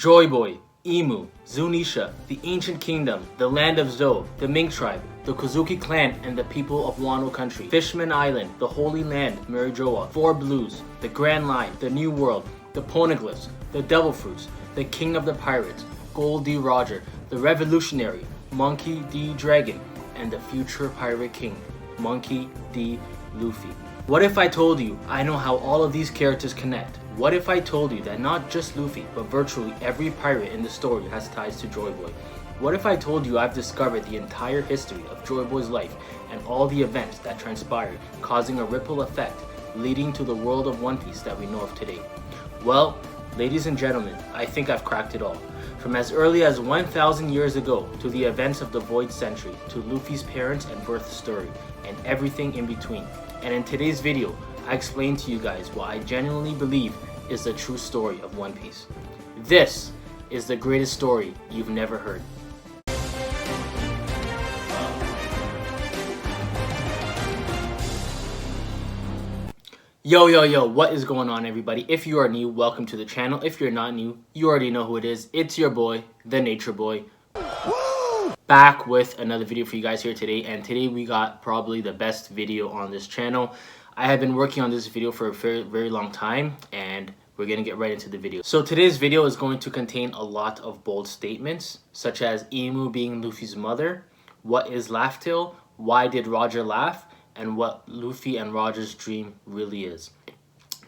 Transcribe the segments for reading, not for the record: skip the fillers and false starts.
Joyboy, Emu, Zunesha, the Ancient Kingdom, the Land of Zou, the Mink Tribe, the Kozuki Clan, and the people of Wano Country, Fishman Island, the Holy Land Mariejois, Four Blues, the Grand Line, the New World, the poneglyphs, the Devil Fruits, the King of the Pirates, Gold D. Roger, the Revolutionary, Monkey D. Dragon, and the future Pirate King, Monkey D. Luffy. What if I told you I know how all of these characters connect? What if I told you that not just Luffy, but virtually every pirate in the story has ties to Joyboy? What if I told you I've discovered the entire history of Joyboy's life and all the events that transpired, causing a ripple effect, leading to the world of One Piece that we know of today? Well, ladies and gentlemen, I think I've cracked it all. From as early as 1,000 years ago to the events of the Void Century, to Luffy's parents and birth story, and everything in between. And in today's video, I explain to you guys what I genuinely believe is the true story of One Piece. This is the greatest story you've never heard. Yo, what is going on, everybody? If you are new, welcome to the channel. If you're not new, you already know who it is. It's your boy, the Nature Boy. Woo! Back with another video for you guys here today, and today we got probably the best video on this channel. I have been working on this video for a very long time, and we're gonna get right into the video. So today's video is going to contain a lot of bold statements, such as Emu being Luffy's mother, what is Laugh Tale, why did Roger laugh, and what Luffy and Roger's dream really is.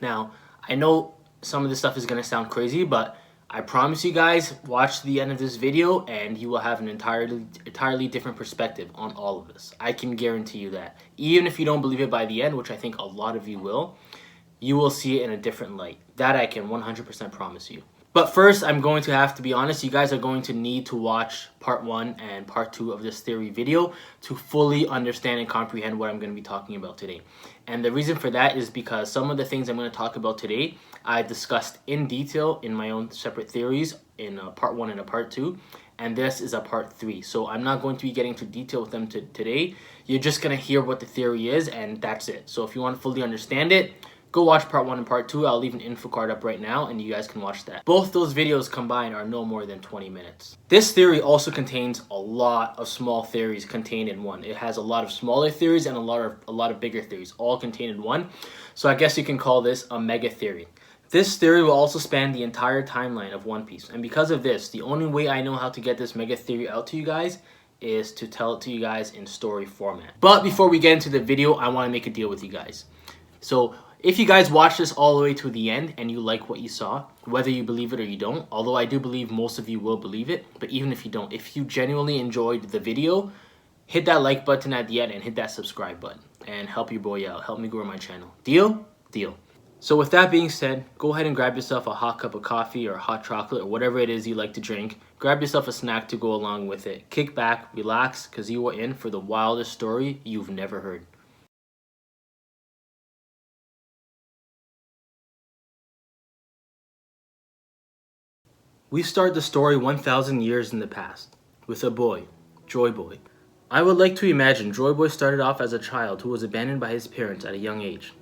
Now, I know some of this stuff is gonna sound crazy, but I promise you guys, watch the end of this video and you will have an entirely different perspective on all of this. I can guarantee you that. Even if you don't believe it by the end, which I think a lot of you will see it in a different light. That I can 100% promise you. But first, I'm going to have to be honest, you guys are going to need to watch part 1 and part 2 of this theory video to fully understand and comprehend what I'm going to be talking about today. And the reason for that is because some of the things I'm going to talk about today, I discussed in detail in my own separate theories in part 1 and a part 2. And this is a part 3. So I'm not going to be getting into detail with them today. You're just going to hear what the theory is, and that's it. So if you want to fully understand it, go watch part 1 and part 2. I'll leave an info card up right now and you guys can watch that. Both those videos combined are no more than 20 minutes. This theory also contains a lot of small theories contained in one. It has a lot of smaller theories and a lot of bigger theories, all contained in one. So I guess you can call this a mega theory. This theory will also span the entire timeline of One Piece. And because of this, the only way I know how to get this mega theory out to you guys is to tell it to you guys in story format. But before we get into the video, I want to make a deal with you guys. So if you guys watch this all the way to the end and you like what you saw, whether you believe it or you don't, although I do believe most of you will believe it, but even if you don't, if you genuinely enjoyed the video, hit that like button at the end and hit that subscribe button and help your boy out. Help me grow my channel. Deal? Deal. So with that being said, go ahead and grab yourself a hot cup of coffee or hot chocolate or whatever it is you like to drink. Grab yourself a snack to go along with it. Kick back, relax, because you are in for the wildest story you've never heard. We start the story 1,000 years in the past, with a boy, Joyboy. I would like to imagine Joyboy started off as a child who was abandoned by his parents at a young age,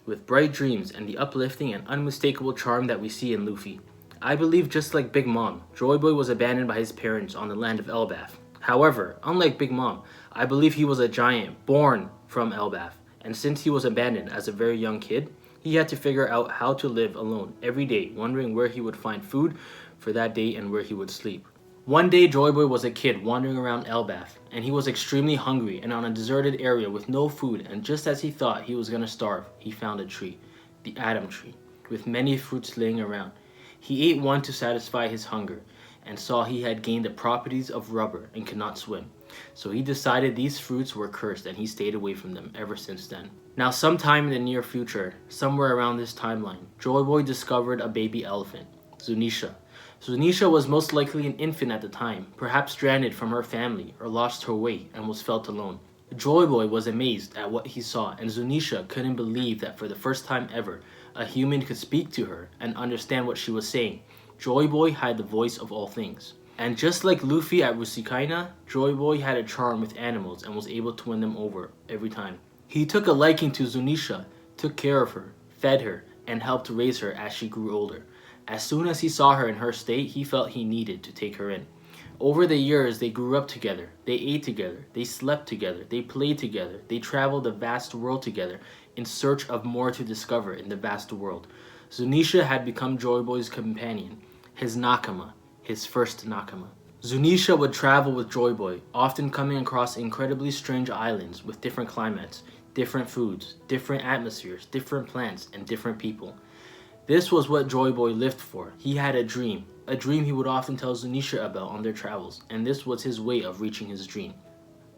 with bright dreams and the uplifting and unmistakable charm that we see in Luffy. I believe just like Big Mom, Joyboy was abandoned by his parents on the land of Elbaf. However, unlike Big Mom, I believe he was a giant born from Elbaf, and since he was abandoned as a very young kid, he had to figure out how to live alone every day, wondering where he would find food for that day and where he would sleep. One day, Joyboy was a kid wandering around Elbaf, and he was extremely hungry and on a deserted area with no food, and just as he thought he was gonna starve, he found a tree, the Adam Tree, with many fruits laying around. He ate one to satisfy his hunger, and saw he had gained the properties of rubber and could not swim. So he decided these fruits were cursed and he stayed away from them ever since then. Now sometime in the near future, somewhere around this timeline, Joyboy discovered a baby elephant, Zunesha. Zunesha was most likely an infant at the time, perhaps stranded from her family or lost her way and was felt alone. Joyboy was amazed at what he saw, and Zunesha couldn't believe that for the first time ever, a human could speak to her and understand what she was saying. Joyboy had the voice of all things. And just like Luffy at Rusikaina, Joyboy had a charm with animals and was able to win them over every time. He took a liking to Zunesha, took care of her, fed her, and helped raise her as she grew older. As soon as he saw her in her state, he felt he needed to take her in. Over the years, they grew up together, they ate together, they slept together, they played together, they traveled the vast world together in search of more to discover in the vast world. Zunesha had become Joyboy's companion, his Nakama, his first Nakama. Zunesha would travel with Joyboy, often coming across incredibly strange islands with different climates, different foods, different atmospheres, different plants, and different people. This was what Joyboy lived for. He had a dream he would often tell Zunesha about on their travels, and this was his way of reaching his dream.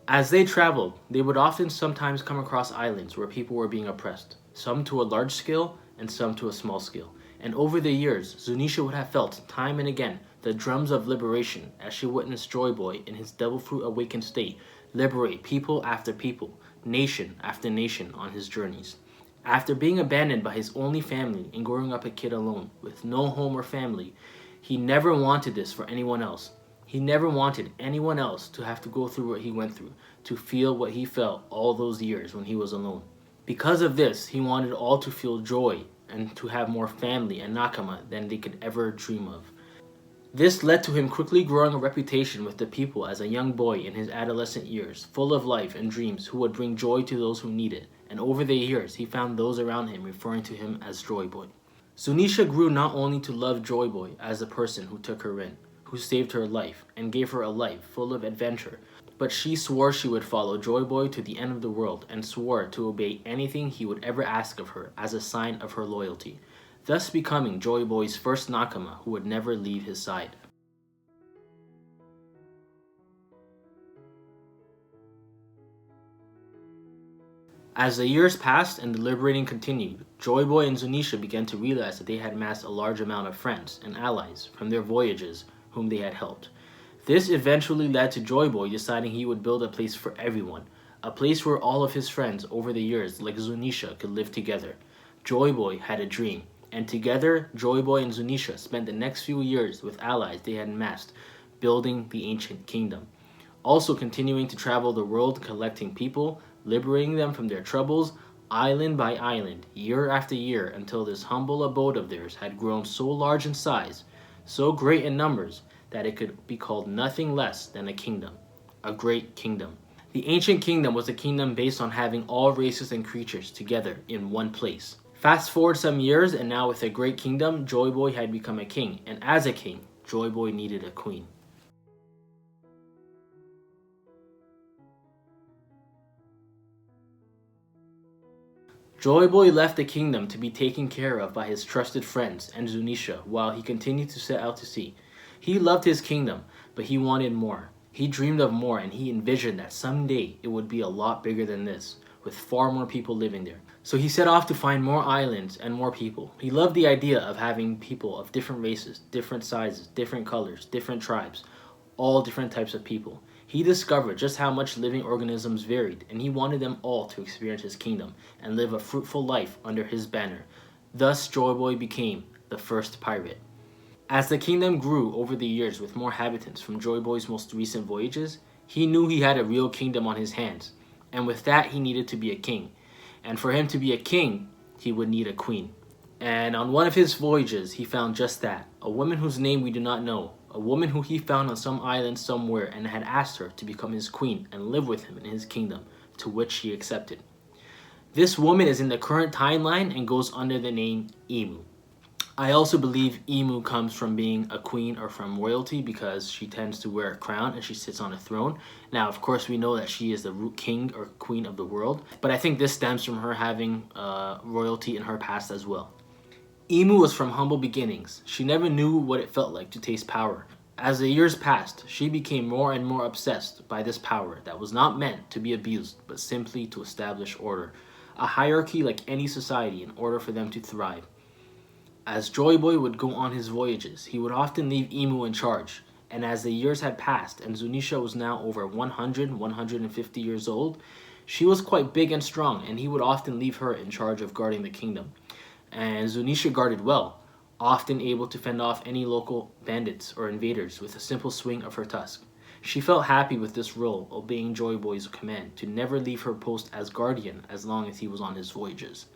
As they traveled, they would often sometimes come across islands where people were being oppressed, some to a large scale and some to a small scale. And over the years, Zunesha would have felt time and again the drums of liberation as she witnessed Joyboy in his devil fruit awakened state liberate people after people, nation after nation on his journeys. After being abandoned by his only family and growing up a kid alone with no home or family, he never wanted this for anyone else. He never wanted anyone else to have to go through what he went through, to feel what he felt all those years when he was alone. Because of this, he wanted all to feel joy and to have more family and Nakama than they could ever dream of. This led to him quickly growing a reputation with the people as a young boy in his adolescent years, full of life and dreams who would bring joy to those who need it. And over the years, he found those around him referring to him as Joyboy. Zunesha grew not only to love Joyboy as the person who took her in, who saved her life, and gave her a life full of adventure, but she swore she would follow Joyboy to the end of the world and swore to obey anything he would ever ask of her as a sign of her loyalty, thus becoming Joyboy's first Nakama who would never leave his side. As the years passed and the liberating continued, Joyboy and Zunesha began to realize that they had amassed a large amount of friends and allies from their voyages whom they had helped. This eventually led to Joyboy deciding he would build a place for everyone, a place where all of his friends over the years like Zunesha could live together. Joyboy had a dream, and together Joyboy and Zunesha spent the next few years with allies they had amassed, building the ancient kingdom. Also continuing to travel the world collecting people, liberating them from their troubles, island by island, year after year, until this humble abode of theirs had grown so large in size, so great in numbers, that it could be called nothing less than a kingdom, a great kingdom. The ancient kingdom was a kingdom based on having all races and creatures together in one place. Fast forward some years, and now with a great kingdom, Joyboy had become a king, and as a king, Joyboy needed a queen. Joyboy left the kingdom to be taken care of by his trusted friends and Zunesha while he continued to set out to sea. He loved his kingdom, but he wanted more. He dreamed of more, and he envisioned that someday it would be a lot bigger than this, with far more people living there. So he set off to find more islands and more people. He loved the idea of having people of different races, different sizes, different colors, different tribes, all different types of people. He discovered just how much living organisms varied, and he wanted them all to experience his kingdom and live a fruitful life under his banner. Thus, Joyboy became the first pirate. As the kingdom grew over the years with more inhabitants from Joyboy's most recent voyages, he knew he had a real kingdom on his hands, and with that he needed to be a king. And for him to be a king, he would need a queen. And on one of his voyages, he found just that, a woman whose name we do not know, a woman who he found on some island somewhere and had asked her to become his queen and live with him in his kingdom, to which she accepted. This woman is in the current timeline and goes under the name Imu. I also believe Imu comes from being a queen or from royalty because she tends to wear a crown and she sits on a throne. Now, of course, we know that she is the king or queen of the world, but I think this stems from her having royalty in her past as well. Imu was from humble beginnings. She never knew what it felt like to taste power. As the years passed, she became more and more obsessed by this power that was not meant to be abused, but simply to establish order, a hierarchy like any society in order for them to thrive. As Joyboy would go on his voyages, he would often leave Imu in charge, and as the years had passed and Zunesha was now over 150 years old, she was quite big and strong, and he would often leave her in charge of guarding the kingdom. And Zunesha guarded well, often able to fend off any local bandits or invaders with a simple swing of her tusk. She felt happy with this role, obeying Joyboy's command to never leave her post as guardian as long as he was on his voyages.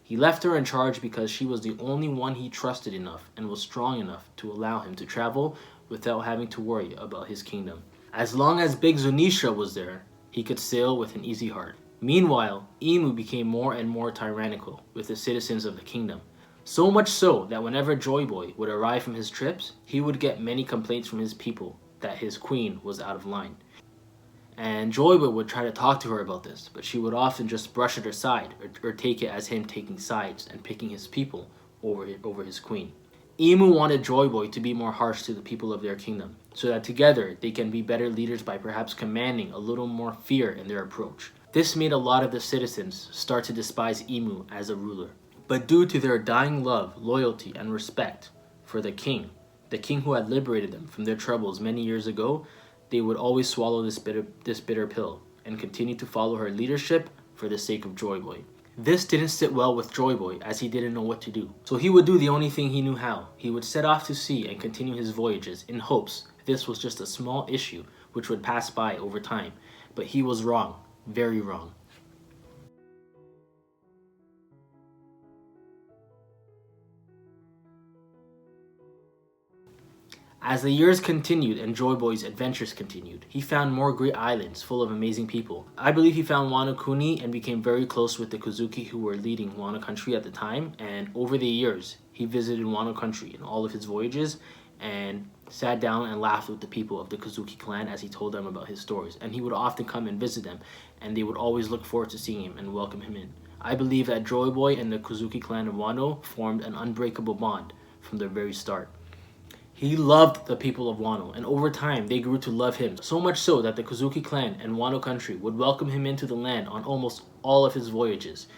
He left her in charge because she was the only one he trusted enough and was strong enough to allow him to travel without having to worry about his kingdom. As long as Big Zunesha was there, he could sail with an easy heart. Meanwhile, Imu became more and more tyrannical with the citizens of the kingdom. So much so that whenever Joyboy would arrive from his trips, he would get many complaints from his people that his queen was out of line. And Joyboy would try to talk to her about this, but she would often just brush it aside or take it as him taking sides and picking his people over his queen. Imu wanted Joyboy to be more harsh to the people of their kingdom, so that together they can be better leaders by perhaps commanding a little more fear in their approach. This made a lot of the citizens start to despise Imu as a ruler. But due to their dying love, loyalty, and respect for the king who had liberated them from their troubles many years ago, they would always swallow this bitter pill and continue to follow her leadership for the sake of Joyboy. This didn't sit well with Joyboy, as he didn't know what to do. So he would do the only thing he knew how. He would set off to sea and continue his voyages in hopes this was just a small issue which would pass by over time. But he was wrong, very wrong. As the years continued and Joyboy's adventures continued, he found more great islands full of amazing people. I believe he found Wano Kuni and became very close with the Kozuki who were leading Wano country at the time, and over the years he visited Wano country in all of his voyages and sat down and laughed with the people of the Kozuki clan as he told them about his stories, and he would often come and visit them and they would always look forward to seeing him and welcome him in. I believe that Joyboy and the Kozuki clan of Wano formed an unbreakable bond from the very start. He loved the people of Wano, and over time they grew to love him, so much so that the Kozuki clan and Wano country would welcome him into the land on almost all of his voyages.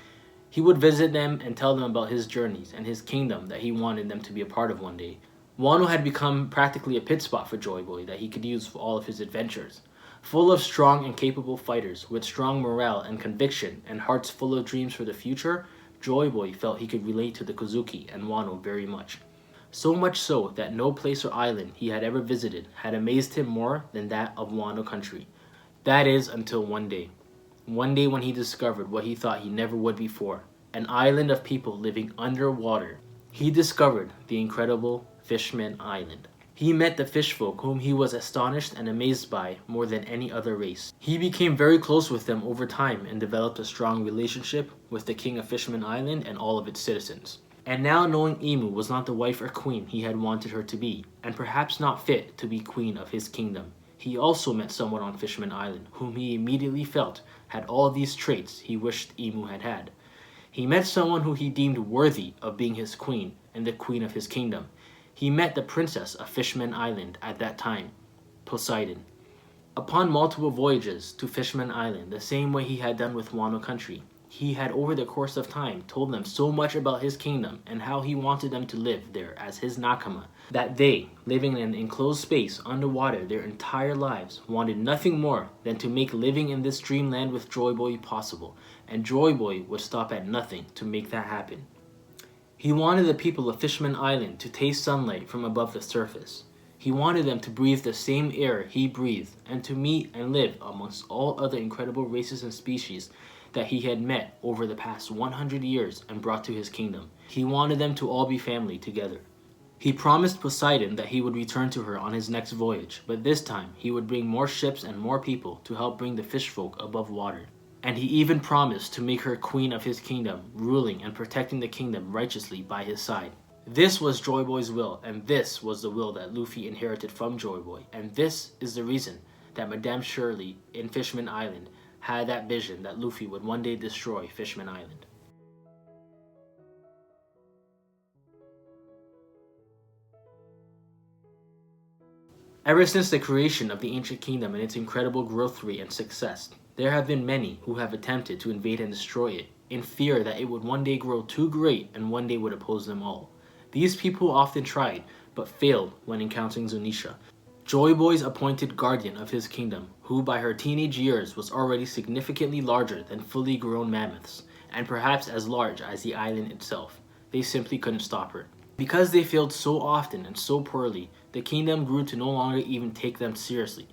He would visit them and tell them about his journeys and his kingdom that he wanted them to be a part of one day. Wano had become practically a pit spot for Joyboy that he could use for all of his adventures. Full of strong and capable fighters with strong morale and conviction and hearts full of dreams for the future, Joyboy felt he could relate to the Kozuki and Wano very much. So much so that no place or island he had ever visited had amazed him more than that of Wano country. That is until one day. One day when he discovered what he thought he never would before, an island of people living underwater. He discovered the incredible Fishman Island. He met the fishfolk whom he was astonished and amazed by more than any other race. He became very close with them over time and developed a strong relationship with the king of Fishman Island and all of its citizens. And now knowing Imu was not the wife or queen he had wanted her to be, and perhaps not fit to be queen of his kingdom, he also met someone on Fishman Island whom he immediately felt had all these traits he wished Imu had had. He met someone who he deemed worthy of being his queen and the queen of his kingdom. He met the princess of Fishman Island at that time, Poseidon. Upon multiple voyages to Fishman Island, the same way he had done with Wano country, he had over the course of time told them so much about his kingdom and how he wanted them to live there as his Nakama, that they, living in an enclosed space underwater their entire lives, wanted nothing more than to make living in this dreamland with Joyboy possible, and Joyboy would stop at nothing to make that happen. He wanted the people of Fishman Island to taste sunlight from above the surface. He wanted them to breathe the same air he breathed and to meet and live amongst all other incredible races and species that he had met over the past 100 years and brought to his kingdom. He wanted them to all be family together. He promised Poseidon that he would return to her on his next voyage, but this time he would bring more ships and more people to help bring the fishfolk above water. And he even promised to make her queen of his kingdom, ruling and protecting the kingdom righteously by his side. This was Joyboy's will, and this was the will that Luffy inherited from Joyboy, and this is the reason that Madame Shirley in Fishman Island had that vision that Luffy would one day destroy Fishman Island. Ever since the creation of the ancient kingdom and its incredible growth rate and success, there have been many who have attempted to invade and destroy it, in fear that it would one day grow too great and one day would oppose them all. These people often tried, but failed when encountering Zunesha, Joyboy's appointed guardian of his kingdom, who by her teenage years was already significantly larger than fully grown mammoths, and perhaps as large as the island itself. They simply couldn't stop her. Because they failed so often and so poorly, the kingdom grew to no longer even take them seriously.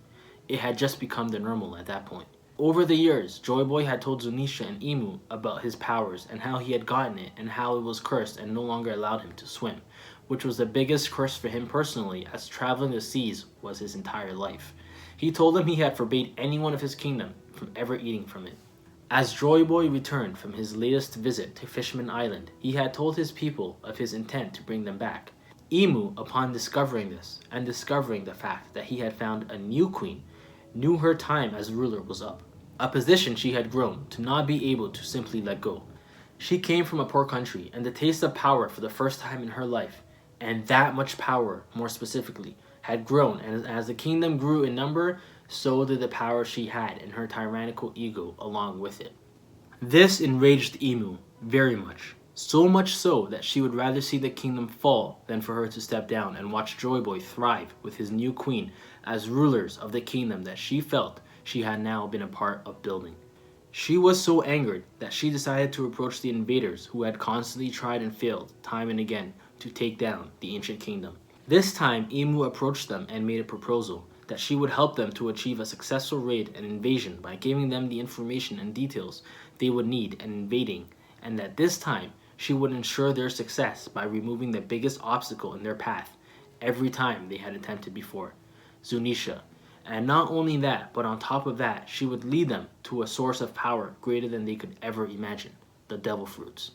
It had just become the normal at that point. Over the years, Joyboy had told Zunesha and Imu about his powers and how he had gotten it and how it was cursed and no longer allowed him to swim, which was the biggest curse for him personally, as traveling the seas was his entire life. He told him he had forbade anyone of his kingdom from ever eating from it. As Joyboy returned from his latest visit to Fishman Island, he had told his people of his intent to bring them back. Imu, upon discovering this, and discovering the fact that he had found a new queen, knew her time as ruler was up, a position she had grown to not be able to simply let go. She came from a poor country, and the taste of power for the first time in her life, and that much power, more specifically, had grown, and as the kingdom grew in number, so did the power she had and her tyrannical ego along with it. This enraged Imu very much. So much so that she would rather see the kingdom fall than for her to step down and watch Joyboy thrive with his new queen as rulers of the kingdom that she felt she had now been a part of building. She was so angered that she decided to approach the invaders who had constantly tried and failed time and again to take down the ancient kingdom. This time, Imu approached them and made a proposal that she would help them to achieve a successful raid and invasion by giving them the information and details they would need in invading, and that this time she would ensure their success by removing the biggest obstacle in their path every time they had attempted before, Zunesha. And not only that, but on top of that, she would lead them to a source of power greater than they could ever imagine, the devil fruits.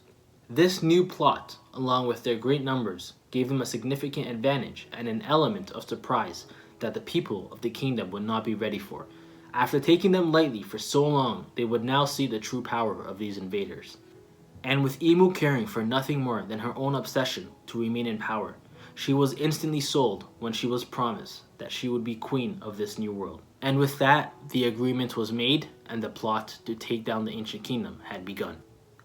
This new plot, along with their great numbers, gave them a significant advantage and an element of surprise that the people of the kingdom would not be ready for. After taking them lightly for so long, they would now see the true power of these invaders. And with Imu caring for nothing more than her own obsession to remain in power, she was instantly sold when she was promised that she would be queen of this new world. And with that, the agreement was made and the plot to take down the ancient kingdom had begun.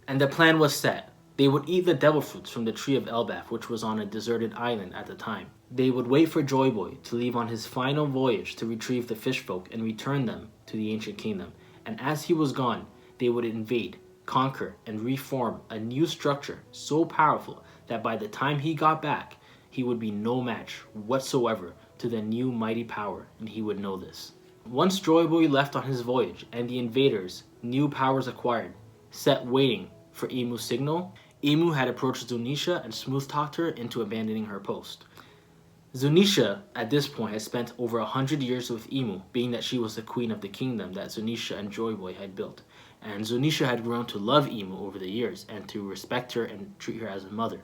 And the plan was set. They would eat the devil fruits from the tree of Elbaf, which was on a deserted island at the time. They would wait for Joyboy to leave on his final voyage to retrieve the fish folk and return them to the ancient kingdom. And as he was gone, they would invade, conquer, and reform a new structure so powerful that by the time he got back, he would be no match whatsoever to the new mighty power, and he would know this. Once Joyboy left on his voyage and the invaders, new powers acquired, set waiting for Imu's signal, Imu had approached Zunesha and smooth-talked her into abandoning her post. Zunesha, at this point, had spent over 100 years with Imu, being that she was the queen of the kingdom that Zunesha and Joyboy had built. And Zunesha had grown to love Imu over the years and to respect her and treat her as a mother.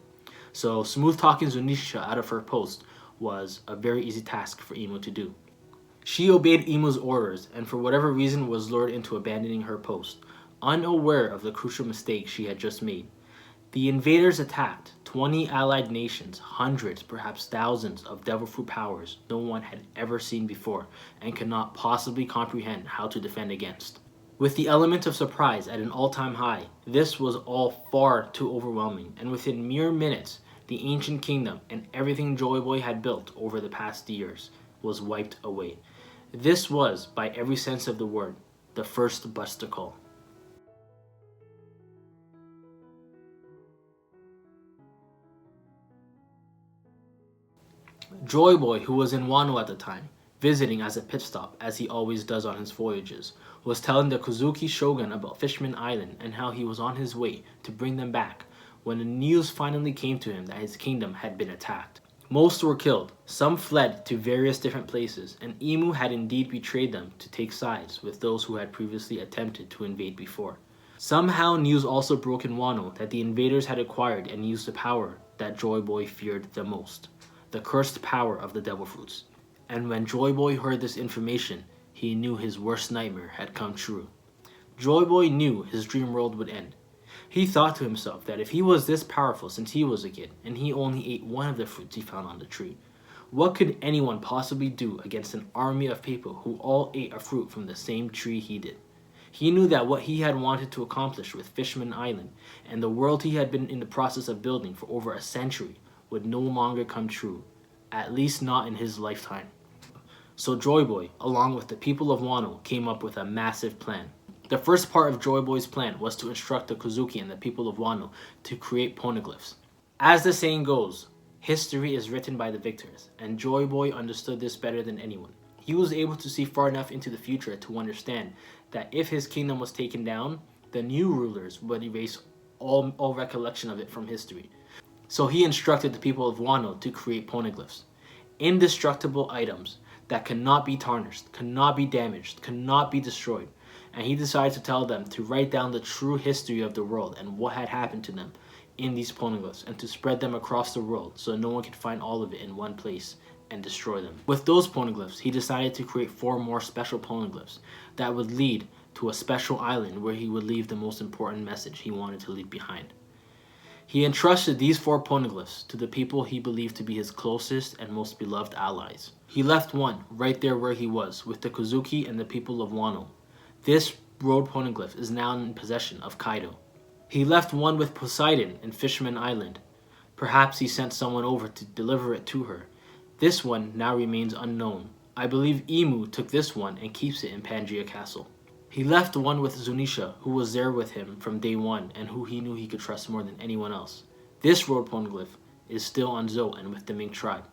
So smooth-talking Zunesha out of her post was a very easy task for Imu to do. She obeyed Imu's orders and for whatever reason was lured into abandoning her post, unaware of the crucial mistake she had just made. The invaders attacked 20 allied nations, hundreds, perhaps thousands of devil fruit powers no one had ever seen before and could not possibly comprehend how to defend against. With the element of surprise at an all-time high, this was all far too overwhelming, and within mere minutes, the ancient kingdom and everything Joyboy had built over the past years was wiped away. This was, by every sense of the word, the first Buster Call. Joyboy, who was in Wano at the time, visiting as a pit stop as he always does on his voyages, was telling the Kozuki shogun about Fishman Island and how he was on his way to bring them back when the news finally came to him that his kingdom had been attacked. Most were killed, some fled to various different places, and Imu had indeed betrayed them to take sides with those who had previously attempted to invade before. Somehow news also broke in Wano that the invaders had acquired and used the power that Joyboy feared the most, the cursed power of the devil fruits. And when Joyboy heard this information, he knew his worst nightmare had come true. Joyboy knew his dream world would end. He thought to himself that if he was this powerful since he was a kid, and he only ate one of the fruits he found on the tree, what could anyone possibly do against an army of people who all ate a fruit from the same tree he did? He knew that what he had wanted to accomplish with Fishman Island, and the world he had been in the process of building for over a century, would no longer come true, at least not in his lifetime. So Joyboy, along with the people of Wano, came up with a massive plan. The first part of Joyboy's plan was to instruct the Kozuki and the people of Wano to create poneglyphs. As the saying goes, history is written by the victors, and Joyboy understood this better than anyone. He was able to see far enough into the future to understand that if his kingdom was taken down, the new rulers would erase all recollection of it from history. So he instructed the people of Wano to create poneglyphs, indestructible items that cannot be tarnished, cannot be damaged, cannot be destroyed. And he decided to tell them to write down the true history of the world and what had happened to them in these poneglyphs, and to spread them across the world so no one could find all of it in one place and destroy them. With those poneglyphs, he decided to create 4 more special poneglyphs that would lead to a special island where he would leave the most important message he wanted to leave behind. He entrusted these 4 poneglyphs to the people he believed to be his closest and most beloved allies. He left one right there where he was with the Kozuki and the people of Wano. This road poneglyph is now in possession of Kaido. He left one with Poseidon in Fishman Island. Perhaps he sent someone over to deliver it to her. This one now remains unknown. I believe Imu took this one and keeps it in Pangaea Castle. He left one with Zunesha, who was there with him from day one and who he knew he could trust more than anyone else. This road poneglyph is still on Zou and with the Mink tribe.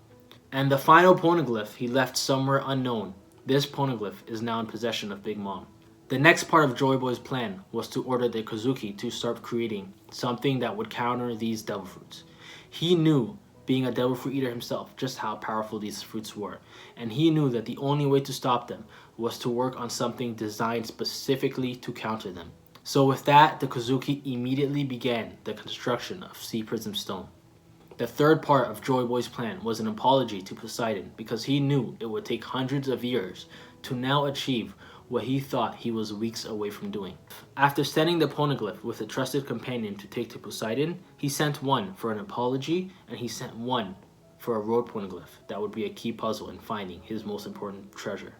And the final poneglyph he left somewhere unknown. This poneglyph is now in possession of Big Mom. The next part of Joyboy's plan was to order the Kozuki to start creating something that would counter these devil fruits. He knew, being a devil fruit eater himself, just how powerful these fruits were, and he knew that the only way to stop them was to work on something designed specifically to counter them. So with that, the Kozuki immediately began the construction of Sea Prism Stone. The third part of Joyboy's plan was an apology to Poseidon, because he knew it would take hundreds of years to now achieve what he thought he was weeks away from doing. After sending the poneglyph with a trusted companion to take to Poseidon, he sent one for an apology, and he sent one for a road poneglyph that would be a key puzzle in finding his most important treasure.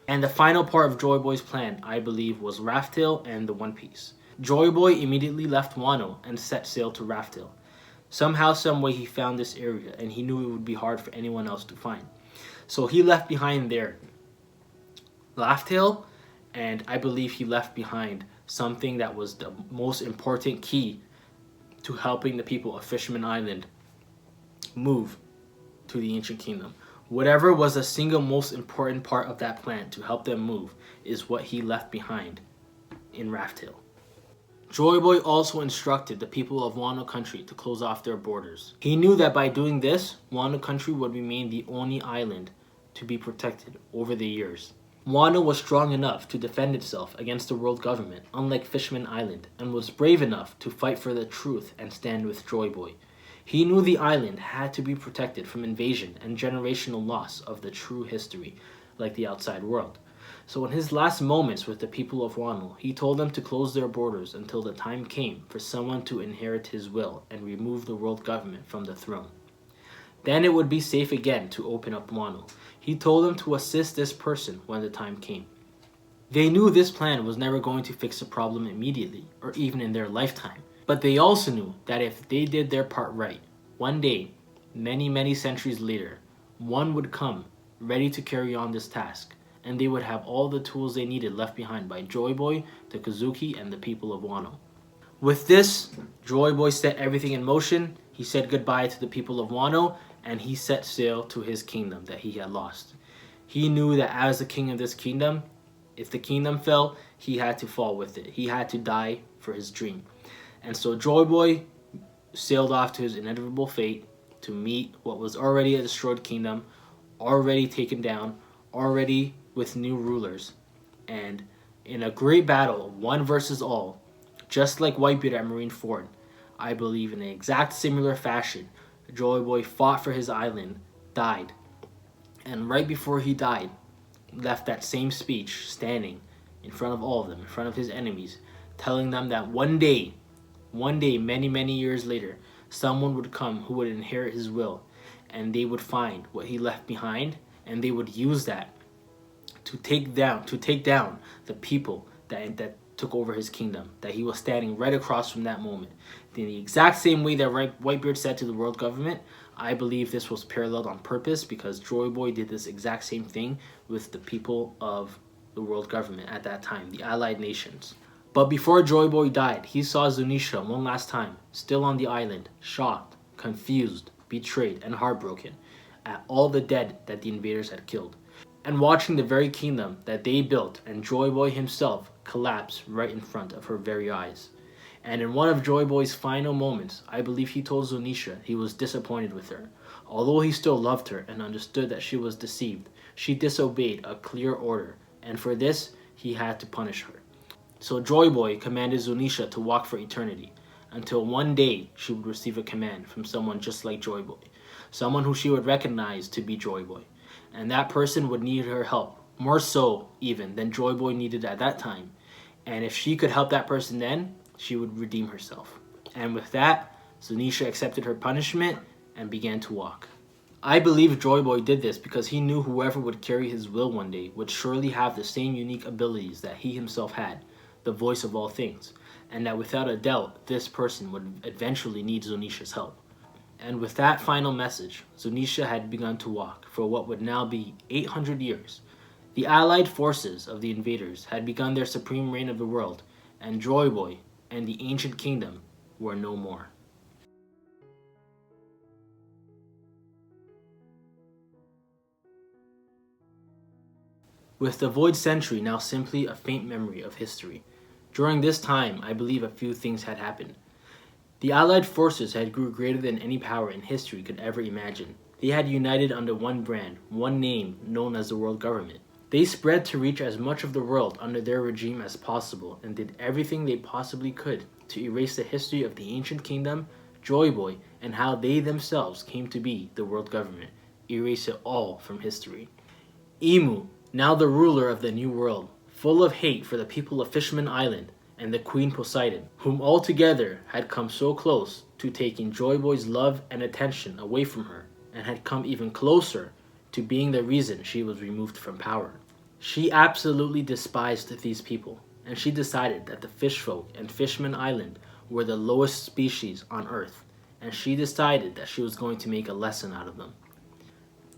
And the final part of Joyboy's plan, I believe, was Raftail and the One Piece. Joyboy immediately left Wano and set sail to Raftail. Somehow, someway, he found this area, and he knew it would be hard for anyone else to find. So he left behind there Raftail, and I believe he left behind something that was the most important key to helping the people of Fishman Island move to the Ancient Kingdom. Whatever was the single most important part of that plan to help them move is what he left behind in Raftail. Joyboy also instructed the people of Wano Country to close off their borders. He knew that by doing this, Wano Country would remain the only island to be protected over the years. Wano was strong enough to defend itself against the world government, unlike Fishman Island, and was brave enough to fight for the truth and stand with Joyboy. He knew the island had to be protected from invasion and generational loss of the true history, like the outside world. So in his last moments with the people of Wano, he told them to close their borders until the time came for someone to inherit his will and remove the world government from the throne. Then it would be safe again to open up Wano. He told them to assist this person when the time came. They knew this plan was never going to fix the problem immediately, or even in their lifetime. But they also knew that if they did their part right, one day, many centuries later, one would come ready to carry on this task, and they would have all the tools they needed left behind by Joyboy, the Kozuki, and the people of Wano. With this, Joyboy set everything in motion. He said goodbye to the people of Wano, and he set sail to his kingdom that he had lost. He knew that as the king of this kingdom, if the kingdom fell, he had to fall with it. He had to die for his dream. And so Joyboy sailed off to his inevitable fate to meet what was already a destroyed kingdom, already taken down, already with new rulers. And in a great battle, one versus all, just like Whitebeard at Marineford, I believe in an exact similar fashion, Joyboy fought for his island, died, and right before he died, left that same speech standing in front of all of them, in front of his enemies, telling them that one day, many years later, someone would come who would inherit his will, and they would find what he left behind, and they would use that to take down the people that took over his kingdom, that he was standing right across from that moment. In the exact same way that Whitebeard said to the world government, I believe this was paralleled on purpose because Joyboy did this exact same thing with the people of the world government at that time, the allied nations. But before Joyboy died, he saw Zunesha one last time, still on the island, shocked, confused, betrayed, and heartbroken at all the dead that the invaders had killed. and watching the very kingdom that they built and Joyboy himself collapse right in front of her very eyes. And in one of Joyboy's final moments, I believe he told Zunesha he was disappointed with her. Although he still loved her and understood that she was deceived, she disobeyed a clear order, and for this, he had to punish her. So Joyboy commanded Zunesha to walk for eternity, until one day she would receive a command from someone just like Joyboy, someone who she would recognize to be Joyboy, and that person would need her help, more so even than Joyboy needed at that time, and if she could help that person then, she would redeem herself. And with that, Zunesha accepted her punishment and began to walk. I believe Joyboy did this because he knew whoever would carry his will one day would surely have the same unique abilities that he himself had, the voice of all things, and that without a doubt, this person would eventually need Zunesha's help. And with that final message, Zunesha had begun to walk for what would now be 800 years. The allied forces of the invaders had begun their supreme reign of the world, and Joyboy and the ancient kingdom were no more. With the Void Century now simply a faint memory of history, during this time I believe a few things had happened. The Allied forces had grew greater than any power in history could ever imagine. They had united under one brand, one name known as the World Government. They spread to reach as much of the world under their regime as possible and did everything they possibly could to erase the history of the ancient kingdom, Joyboy, and how they themselves came to be the World Government. Erase it all from history. Imu, now the ruler of the New World, full of hate for the people of Fishman Island and the Queen Poseidon, whom altogether had come so close to taking Joyboy's love and attention away from her, and had come even closer to being the reason she was removed from power. She absolutely despised these people, and she decided that the fish folk and Fishman Island were the lowest species on Earth, and she decided that she was going to make a lesson out of them.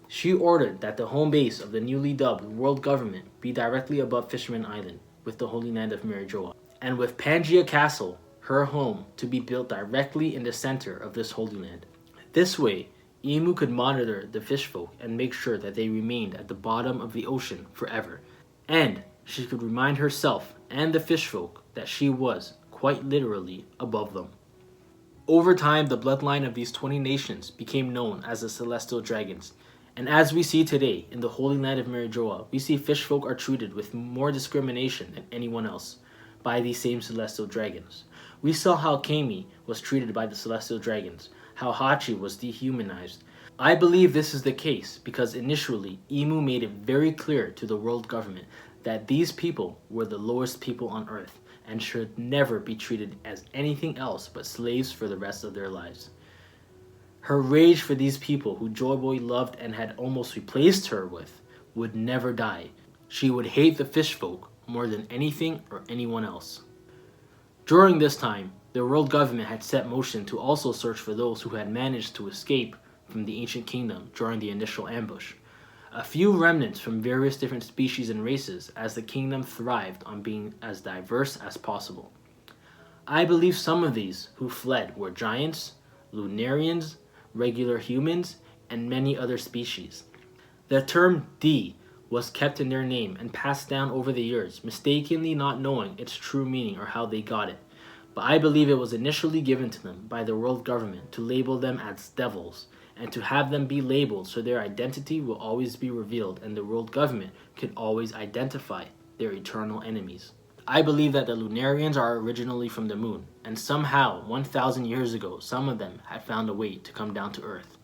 She ordered that the home base of the newly dubbed World Government be directly above Fishman Island, with the Holy Land Mariejois, and with Pangaea Castle, her home, to be built directly in the center of this Holy Land. This way, Imu could monitor the fishfolk and make sure that they remained at the bottom of the ocean forever. And she could remind herself and the fishfolk that she was, quite literally, above them. Over time, the bloodline of these 20 nations became known as the Celestial Dragons. And as we see today in the Holy Land of Mariejois, we see fishfolk are treated with more discrimination than anyone else by these same Celestial Dragons. We saw how Kami was treated by the Celestial Dragons, how Hachi was dehumanized. I believe this is the case because initially Imu made it very clear to the world government that these people were the lowest people on Earth and should never be treated as anything else but slaves for the rest of their lives. Her rage for these people who Joyboy loved and had almost replaced her with would never die. She would hate the fishfolk more than anything or anyone else. During this time, the world government had set motion to also search for those who had managed to escape from the ancient kingdom during the initial ambush. A few remnants from various different species and races as the kingdom thrived on being as diverse as possible. I believe some of these who fled were giants, Lunarians, regular humans, and many other species. The term D was kept in their name and passed down over the years, mistakenly not knowing its true meaning or how they got it. But I believe it was initially given to them by the world government to label them as devils, and to have them be labeled so their identity will always be revealed and the world government could always identify their eternal enemies. I believe that the Lunarians are originally from the moon, and somehow 1,000 years ago some of them had found a way to come down to Earth.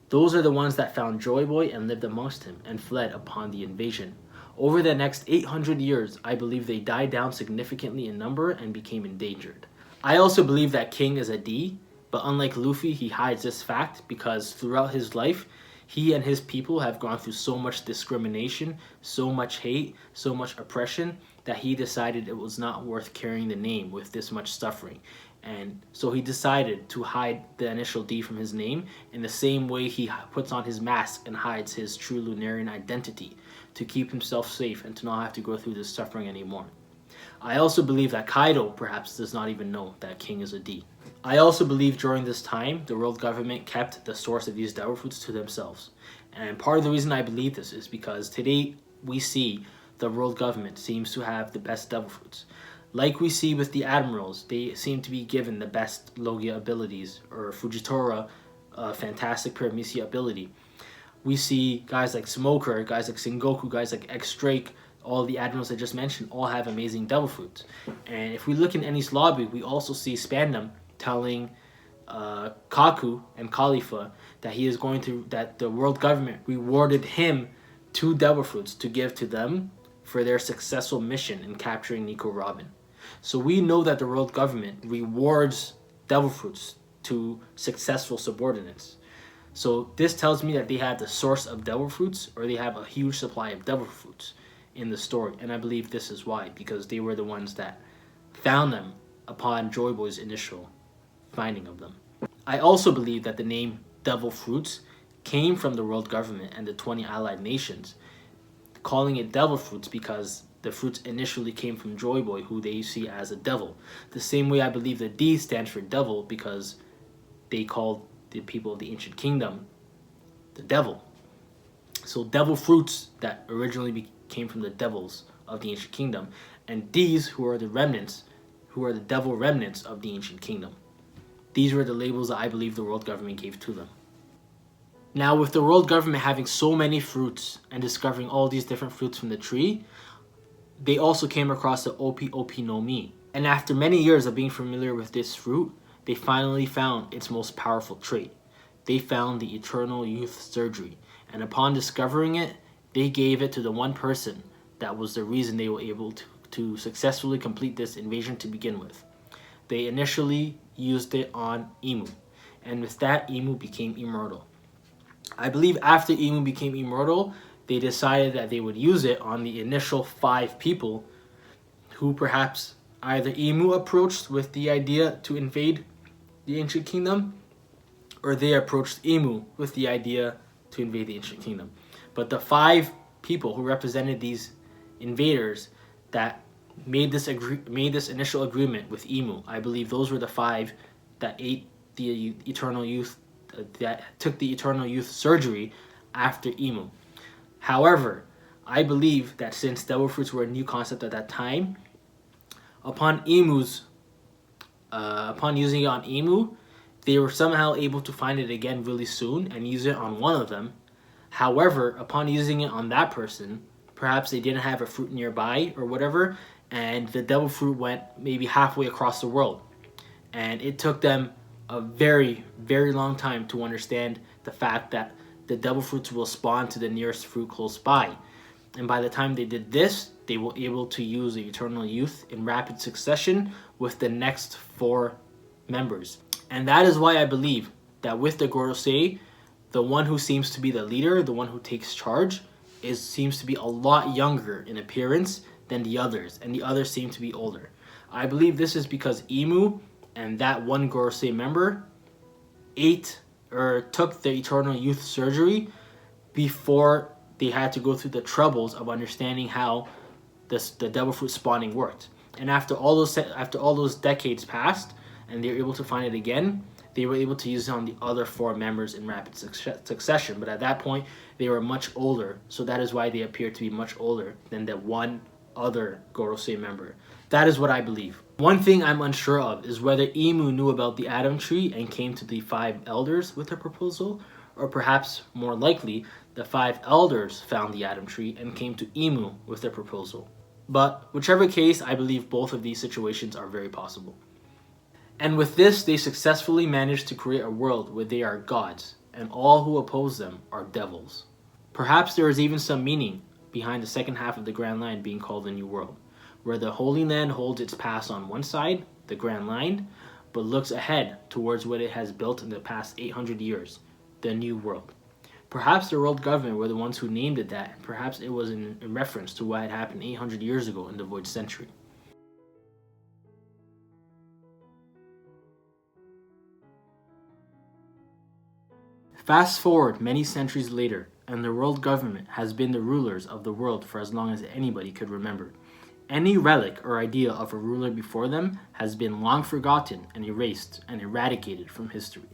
Those are the ones that found Joyboy and lived amongst him and fled upon the invasion. Over the next 800 years, I believe they died down significantly in number and became endangered. I also believe that King is a D, but unlike Luffy, he hides this fact because throughout his life, he and his people have gone through so much discrimination, so much hate, so much oppression, that he decided it was not worth carrying the name with this much suffering. And so he decided to hide the initial D from his name in the same way he puts on his mask and hides his true Lunarian identity to keep himself safe and to not have to go through this suffering anymore. I also believe that Kaido perhaps does not even know that King is a D. I also believe during this time, the world government kept the source of these devil fruits to themselves. And part of the reason I believe this is because today, we see the world government seems to have the best devil fruits. Like we see with the admirals, they seem to be given the best Logia abilities, or Fujitora, fantastic Paramecia ability. We see guys like Smoker, guys like Sengoku, guys like X-Drake, all the admirals I just mentioned all have amazing devil fruits. And if we look in Enies Lobby, we also see Spandam telling Kaku and Khalifa that that the world government rewarded him 2 devil fruits to give to them for their successful mission in capturing Nico Robin. So we know that the world government rewards devil fruits to successful subordinates. So this tells me that they have the source of devil fruits, or they have a huge supply of devil fruits in the story. And I believe this is why, because they were the ones that found them upon Joyboy's initial finding of them. I also believe that the name devil fruits came from the world government and the 20 allied nations, calling it devil fruits because the fruits initially came from Joyboy, who they see as a devil. The same way I believe the D stands for devil because they called the people of the ancient kingdom the devil. So devil fruits that originally came from the devils of the ancient kingdom, and D's who are the remnants, who are the devil remnants of the ancient kingdom. These were the labels that I believe the world government gave to them. Now, with the world government having so many fruits and discovering all these different fruits from the tree, they also came across the Opi Opi no Mi. And after many years of being familiar with this fruit, they finally found its most powerful trait. They found the Eternal Youth Surgery. And upon discovering it, they gave it to the one person that was the reason they were able to successfully complete this invasion to begin with. They initially used it on Emu. And with that, Emu became immortal. I believe after Emu became immortal, they decided that they would use it on the initial 5 people who perhaps either Emu approached with the idea to invade the ancient kingdom, or they approached Emu with the idea to invade the ancient kingdom. But the 5 people who represented these invaders that made this initial agreement with Emu, I believe those were the 5 that ate the Eternal Youth, that took the Eternal Youth Surgery after Emu. However, I believe that since devil fruits were a new concept at that time, upon using it on Emu, they were somehow able to find it again really soon and use it on one of them. However, upon using it on that person, perhaps they didn't have a fruit nearby or whatever, and the devil fruit went maybe halfway across the world. And it took them a very, very long time to understand the fact that the devil fruits will spawn to the nearest fruit close by. And by the time they did this, they were able to use the Eternal Youth in rapid succession with the next 4 members. And that is why I believe that with the Gorosei, the one who seems to be the leader, the one who takes charge, seems to be a lot younger in appearance than the others, and the others seem to be older. I believe this is because Emu and that one Gorosei member took the Eternal Youth Surgery before they had to go through the troubles of understanding how the devil fruit spawning worked. And after all those decades passed, and they were able to find it again, they were able to use it on the other 4 members in rapid succession. But at that point, they were much older, so that is why they appear to be much older than the one other Gorosei member. That is what I believe. One thing I'm unsure of is whether Emu knew about the Adam Tree and came to the 5 elders with a proposal, or perhaps more likely, the 5 elders found the Adam Tree and came to Emu with a proposal. But whichever case, I believe both of these situations are very possible. And with this, they successfully managed to create a world where they are gods, and all who oppose them are devils. Perhaps there is even some meaning behind the second half of the Grand Line being called the New World, where the Holy Land holds its past on one side, the Grand Line, but looks ahead towards what it has built in the past 800 years, the New World. Perhaps the world government were the ones who named it that, and perhaps it was in reference to what had happened 800 years ago in the Void Century. Fast forward many centuries later, and the world government has been the rulers of the world for as long as anybody could remember. Any relic or idea of a ruler before them has been long forgotten and erased and eradicated from history.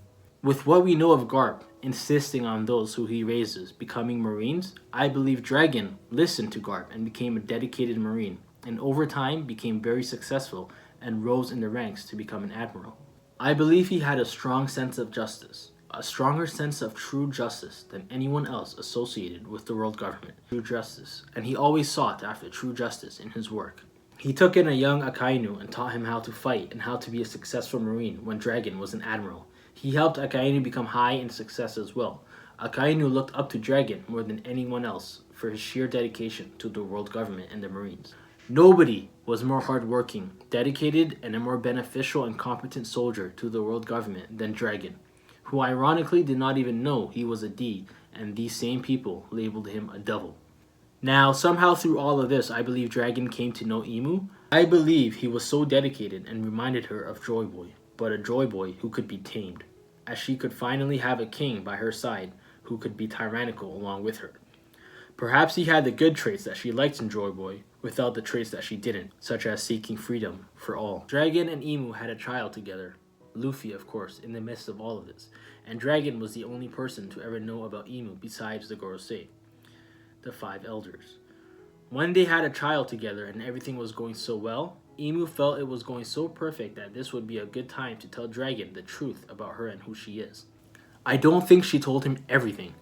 With what we know of Garp insisting on those who he raises becoming Marines, I believe Dragon listened to Garp and became a dedicated Marine, and over time became very successful and rose in the ranks to become an admiral. I believe he had a strong sense of justice, a stronger sense of true justice than anyone else associated with the world government. True justice, and he always sought after true justice in his work. He took in a young Akainu and taught him how to fight and how to be a successful Marine when Dragon was an admiral. He helped Akainu become high in success as well. Akainu looked up to Dragon more than anyone else for his sheer dedication to the world government and the Marines. Nobody was more hardworking, dedicated, and a more beneficial and competent soldier to the world government than Dragon, who ironically did not even know he was a D, and these same people labeled him a devil. Now, somehow through all of this, I believe Dragon came to know Imu. I believe he was so dedicated and reminded her of Joyboy, but a Joyboy who could be tamed, as she could finally have a king by her side who could be tyrannical along with her. Perhaps he had the good traits that she liked in Joyboy, without the traits that she didn't, such as seeking freedom for all. Dragon and Imu had a child together, Luffy of course, in the midst of all of this, and Dragon was the only person to ever know about Imu besides the Gorosei, the 5 elders. When they had a child together and everything was going so well, Imu felt it was going so perfect that this would be a good time to tell Dragon the truth about her and who she is. I don't think she told him everything,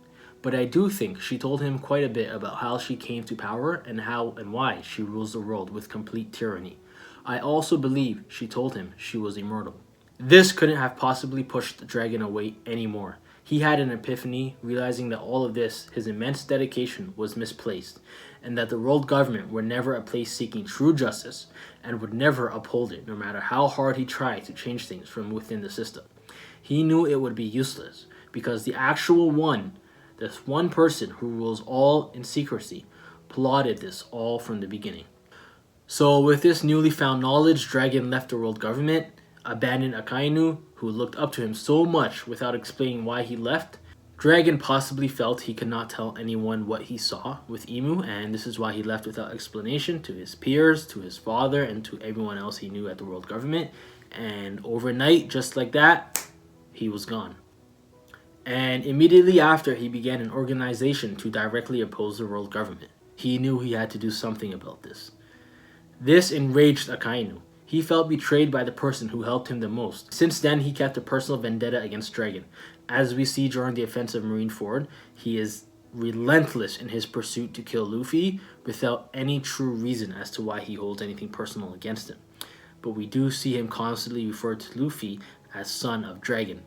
but I do think she told him quite a bit about how she came to power and how and why she rules the world with complete tyranny. I also believe she told him she was immortal. This couldn't have possibly pushed the Dragon away anymore. He had an epiphany, realizing that all of this, his immense dedication, was misplaced, and that the world government were never a place seeking true justice, and would never uphold it, no matter how hard he tried to change things from within the system. He knew it would be useless, because the actual one, this one person who rules all in secrecy, plotted this all from the beginning. So with this newly found knowledge, Dragon left the world government, abandoned Akainu, who looked up to him so much without explaining why he left. Dragon possibly felt he could not tell anyone what he saw with Imu, and this is why he left without explanation to his peers, to his father, and to everyone else he knew at the world government. And overnight, just like that, he was gone. And immediately after, he began an organization to directly oppose the world government. He knew he had to do something about this. This enraged Akainu. He felt betrayed by the person who helped him the most. Since then, he kept a personal vendetta against Dragon. As we see during the offensive Marineford, he is relentless in his pursuit to kill Luffy without any true reason as to why he holds anything personal against him. But we do see him constantly refer to Luffy as son of Dragon.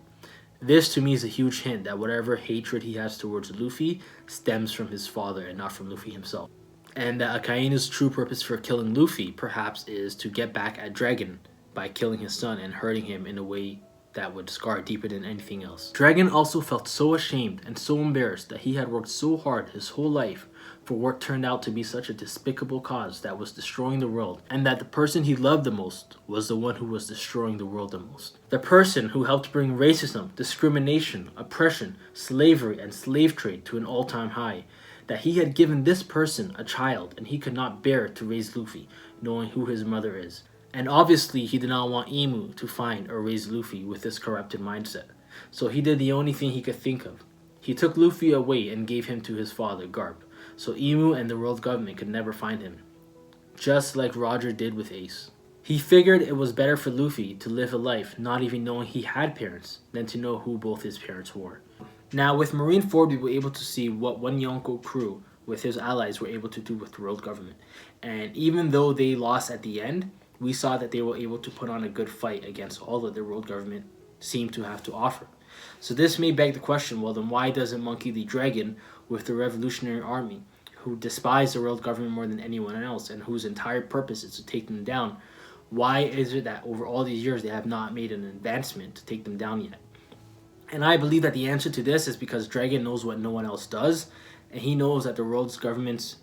This to me is a huge hint that whatever hatred he has towards Luffy stems from his father and not from Luffy himself. And that Akainu's true purpose for killing Luffy perhaps is to get back at Dragon by killing his son and hurting him in a way that would scar deeper than anything else. Dragon also felt so ashamed and so embarrassed that he had worked so hard his whole life for what turned out to be such a despicable cause that was destroying the world, and that the person he loved the most was the one who was destroying the world the most. The person who helped bring racism, discrimination, oppression, slavery, and slave trade to an all-time high. That he had given this person a child and he could not bear to raise Luffy, knowing who his mother is. And obviously he did not want Imu to find or raise Luffy with this corrupted mindset. So he did the only thing he could think of. He took Luffy away and gave him to his father, Garp, so Imu and the world government could never find him. Just like Roger did with Ace. He figured it was better for Luffy to live a life not even knowing he had parents than to know who both his parents were. Now, with Marineford, we were able to see what one Yonko crew with his allies were able to do with the world government. And even though they lost at the end, we saw that they were able to put on a good fight against all that the world government seemed to have to offer. So this may beg the question, well then why doesn't Monkey D. Dragon with the Revolutionary Army, who despise the world government more than anyone else and whose entire purpose is to take them down, why is it that over all these years they have not made an advancement to take them down yet? And I believe that the answer to this is because Dragon knows what no one else does, and he knows that the world's government's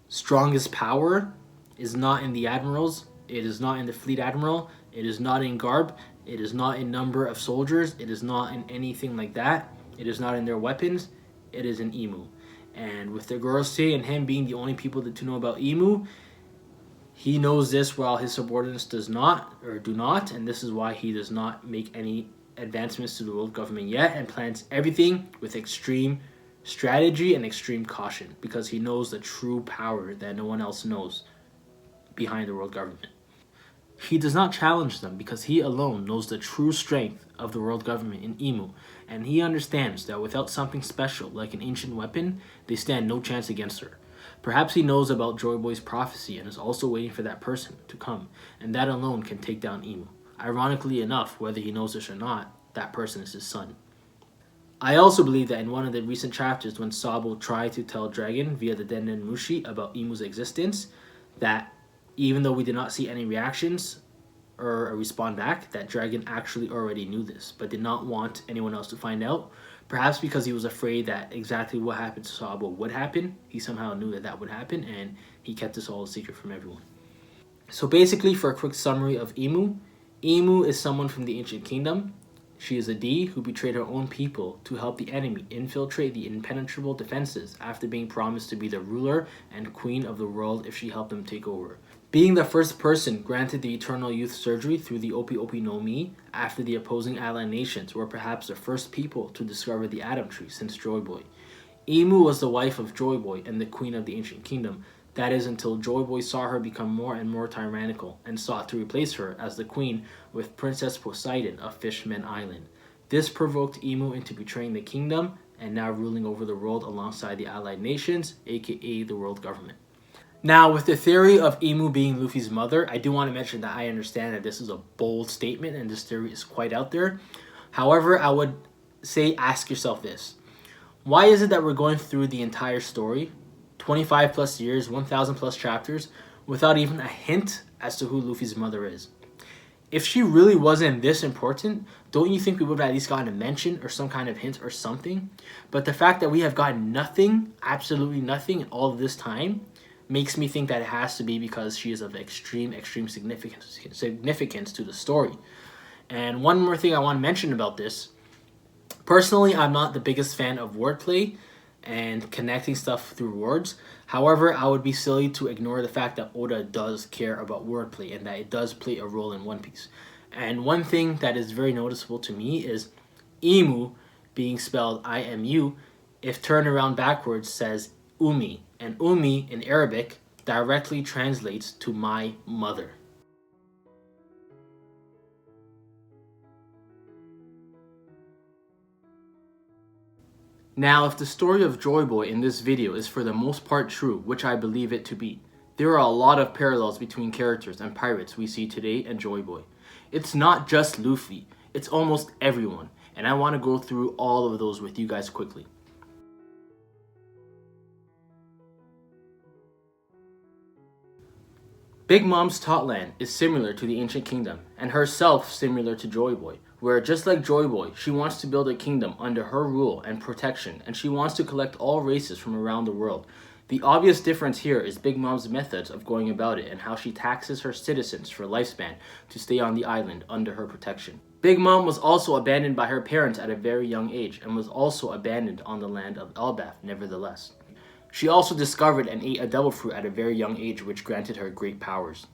strongest power is not in the admirals, it is not in the fleet admiral, it is not in Garb, it is not in number of soldiers, it is not in anything like that, it is not in their weapons, it is in Imu. And with the Gorosei and him being the only people to know about Imu, he knows this while his subordinates do not, and this is why he does not make any advancements to the world government yet and plans everything with extreme strategy and extreme caution because he knows the true power that no one else knows behind the world government. He does not challenge them because he alone knows the true strength of the world government in Imu, and he understands that without something special like an ancient weapon, they stand no chance against her. Perhaps he knows about Joyboy's prophecy and is also waiting for that person to come, and that alone can take down Imu. Ironically enough, whether he knows this or not, that person is his son. I also believe that in one of the recent chapters when Sabo tried to tell Dragon via the Denden Mushi about Imu's existence, that even though we did not see any reactions or a respawn back, that Dragon actually already knew this, but did not want anyone else to find out. Perhaps because he was afraid that exactly what happened to Sabo would happen. He somehow knew that that would happen, and he kept this all a secret from everyone. So basically, for a quick summary of Imu, Imu is someone from the Ancient Kingdom. She is a D who betrayed her own people to help the enemy infiltrate the impenetrable defenses after being promised to be the ruler and queen of the world if she helped them take over. Being the first person granted the eternal youth surgery through the Opi Opi no Mi after the opposing allied nations were perhaps the first people to discover the Atom Tree since Joyboy. Imu was the wife of Joyboy and the queen of the Ancient Kingdom. That is until Joyboy saw her become more and more tyrannical and sought to replace her as the queen with Princess Poseidon of Fishman Island. This provoked Imu into betraying the kingdom and now ruling over the world alongside the allied nations, aka the world government. Now, with the theory of Imu being Luffy's mother, I do want to mention that I understand that this is a bold statement and this theory is quite out there. However, I would say ask yourself this. Why is it that we're going through the entire story, 25 plus years, 1,000 plus chapters, without even a hint as to who Luffy's mother is? If she really wasn't this important, don't you think we would have at least gotten a mention or some kind of hint or something? But the fact that we have gotten nothing, absolutely nothing in all of this time, makes me think that it has to be because she is of extreme significance to the story. And one more thing I want to mention about this. Personally, I'm not the biggest fan of wordplay and connecting stuff through words. However, I would be silly to ignore the fact that Oda does care about wordplay and that it does play a role in One Piece. And one thing that is very noticeable to me is Imu being spelled I-M-U, if turned around backwards, says Umi. And Umi in Arabic directly translates to my mother. Now, if the story of Joyboy in this video is for the most part true, which I believe it to be, there are a lot of parallels between characters and pirates we see today and Joyboy. It's not just Luffy, it's almost everyone, and I want to go through all of those with you guys quickly. Big Mom's Totland is similar to the Ancient Kingdom, and herself similar to Joyboy, where just like Joyboy, she wants to build a kingdom under her rule and protection, and she wants to collect all races from around the world. The obvious difference here is Big Mom's methods of going about it and how she taxes her citizens for lifespan to stay on the island under her protection. Big Mom was also abandoned by her parents at a very young age and was also abandoned on the land of Elbaf nevertheless. She also discovered and ate a devil fruit at a very young age which granted her great powers.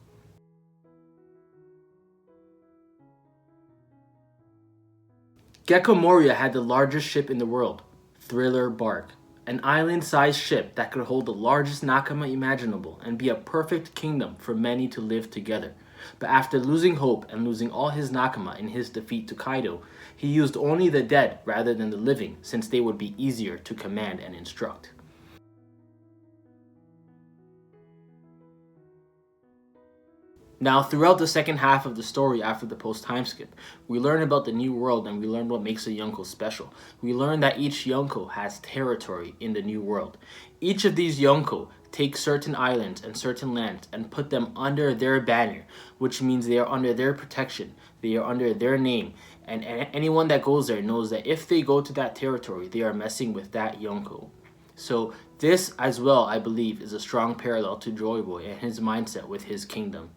Gecko Moria had the largest ship in the world, Thriller Bark, an island-sized ship that could hold the largest Nakama imaginable and be a perfect kingdom for many to live together. But after losing hope and losing all his Nakama in his defeat to Kaido, he used only the dead rather than the living since they would be easier to command and instruct. Now, throughout the second half of the story after the post-time skip, we learn about the new world and we learn what makes a Yonko special. We learn that each Yonko has territory in the new world. Each of these Yonko take certain islands and certain lands and put them under their banner, which means they are under their protection, they are under their name, and anyone that goes there knows that if they go to that territory, they are messing with that Yonko. So this as well, I believe, is a strong parallel to Joyboy and his mindset with his kingdom.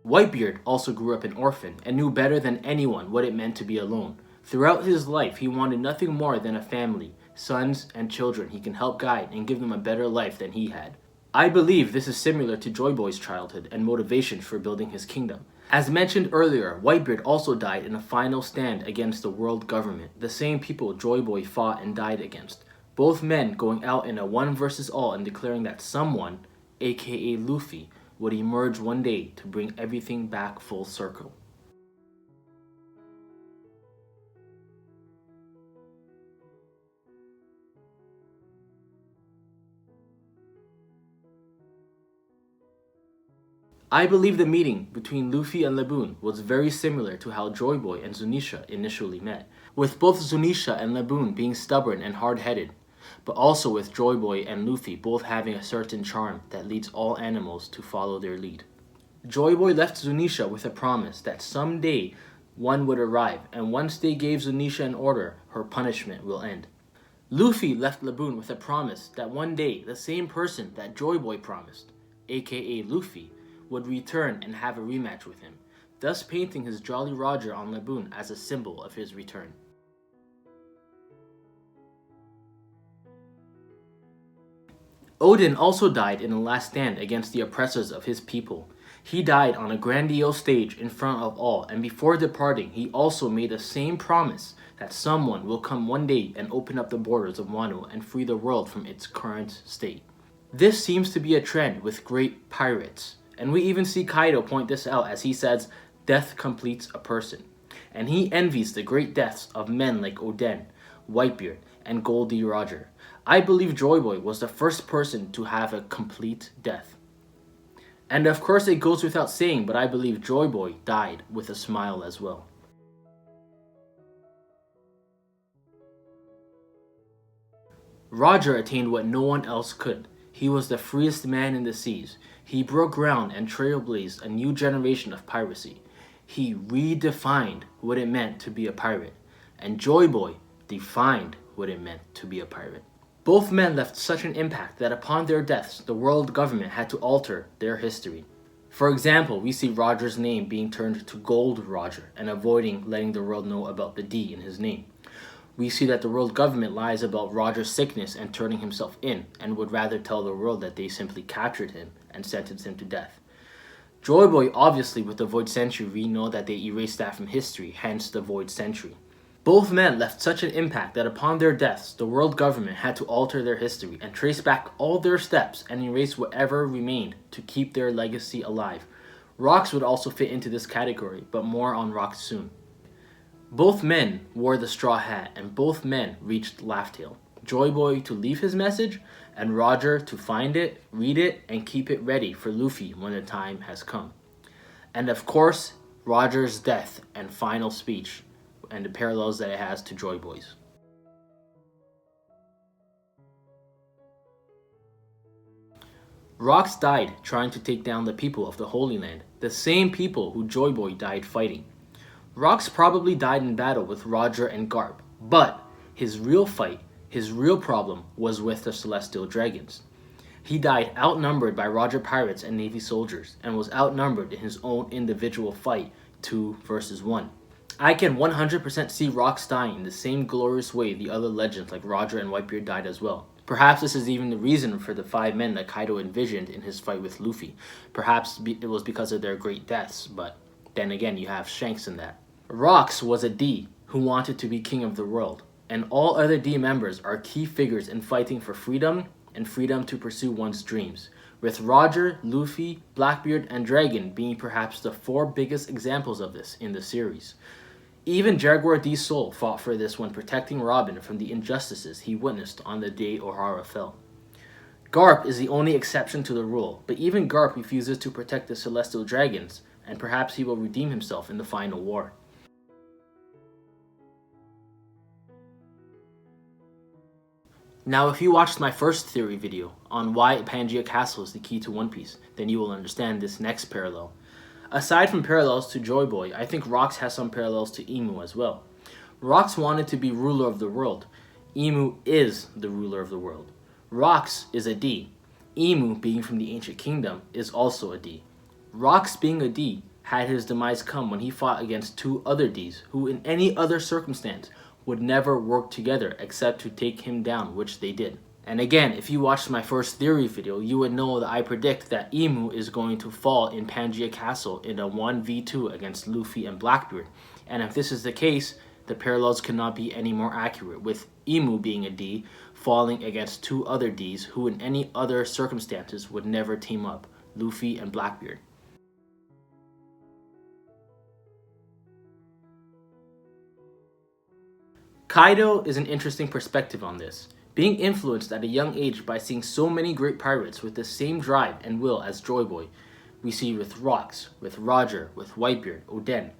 Whitebeard also grew up an orphan and knew better than anyone what it meant to be alone. Throughout his life, he wanted nothing more than a family, sons and children he can help guide and give them a better life than he had. I believe this is similar to Joyboy's childhood and motivation for building his kingdom. As mentioned earlier, Whitebeard also died in a final stand against the world government, the same people Joyboy fought and died against. Both men going out in a one versus all and declaring that someone, aka Luffy, would emerge one day to bring everything back full circle. I believe the meeting between Luffy and Laboon was very similar to how Joyboy and Zunesha initially met, with both Zunesha and Laboon being stubborn and hard-headed, but also with Joyboy and Luffy both having a certain charm that leads all animals to follow their lead. Joyboy left Zunesha with a promise that someday one would arrive, and once they gave Zunesha an order, her punishment will end. Luffy left Laboon with a promise that one day the same person that Joyboy promised, aka Luffy, would return and have a rematch with him, thus painting his Jolly Roger on Laboon as a symbol of his return. Odin also died in the last stand against the oppressors of his people. He died on a grandiose stage in front of all, and before departing, he also made the same promise that someone will come one day and open up the borders of Wano and free the world from its current state. This seems to be a trend with great pirates. And we even see Kaido point this out as he says, "Death completes a person." And he envies the great deaths of men like Oden, Whitebeard, and Goldie Roger. I believe Joyboy was the first person to have a complete death. And of course it goes without saying, but I believe Joyboy died with a smile as well. Roger attained what no one else could. He was the freest man in the seas. He broke ground and trailblazed a new generation of piracy. He redefined what it meant to be a pirate, and Joyboy defined what it meant to be a pirate. Both men left such an impact that upon their deaths, the world government had to alter their history. For example, we see Roger's name being turned to Gold Roger and avoiding letting the world know about the D in his name. We see that the world government lies about Roger's sickness and turning himself in, and would rather tell the world that they simply captured him and sentenced him to death. Joyboy, obviously with the Void Century, we know that they erased that from history, hence the Void Century. Both men left such an impact that upon their deaths, the world government had to alter their history and trace back all their steps and erase whatever remained to keep their legacy alive. Rocks would also fit into this category, but more on Rocks soon. Both men wore the straw hat, and both men reached Laugh Tale. Joyboy to leave his message, and Roger to find it, read it, and keep it ready for Luffy when the time has come. And of course, Roger's death and final speech, and the parallels that it has to Joyboy's. Rocks died trying to take down the people of the Holy Land, the same people who Joyboy died fighting. Rocks probably died in battle with Roger and Garp, but his real fight, his real problem, was with the Celestial Dragons. He died outnumbered by Roger pirates and Navy soldiers, and was outnumbered in his own individual fight, 2 versus 1. I can 100% see Rocks dying in the same glorious way the other legends like Roger and Whitebeard died as well. Perhaps this is even the reason for the 5 men that Kaido envisioned in his fight with Luffy. Perhaps it was because of their great deaths, but then again you have Shanks in that. Rocks was a D who wanted to be king of the world, and all other D members are key figures in fighting for freedom and freedom to pursue one's dreams, with Roger, Luffy, Blackbeard, and Dragon being perhaps the 4 biggest examples of this in the series. Even Jaguar D's soul fought for this when protecting Robin from the injustices he witnessed on the day O'Hara fell. Garp is the only exception to the rule, but even Garp refuses to protect the Celestial Dragons, and perhaps he will redeem himself in the final war. Now, if you watched my first theory video on why Pangea Castle is the key to One Piece, then you will understand this next parallel. Aside from parallels to Joyboy, I think Rocks has some parallels to Emu as well. Rocks wanted to be ruler of the world. Emu is the ruler of the world. Rocks is a D. Emu, being from the ancient kingdom, is also a D. Rocks, being a D, had his demise come when he fought against 2 other Ds who in any other circumstance would never work together except to take him down, which they did. And again, if you watched my first theory video, you would know that I predict that Emu is going to fall in Pangaea Castle in a 1v2 against Luffy and Blackbeard. And if this is the case, the parallels cannot be any more accurate, with Emu being a D falling against two other Ds who in any other circumstances would never team up, Luffy and Blackbeard. Kaido is an interesting perspective on this. Being influenced at a young age by seeing so many great pirates with the same drive and will as Joyboy, we see with Rocks, with Roger, with Whitebeard, Oden.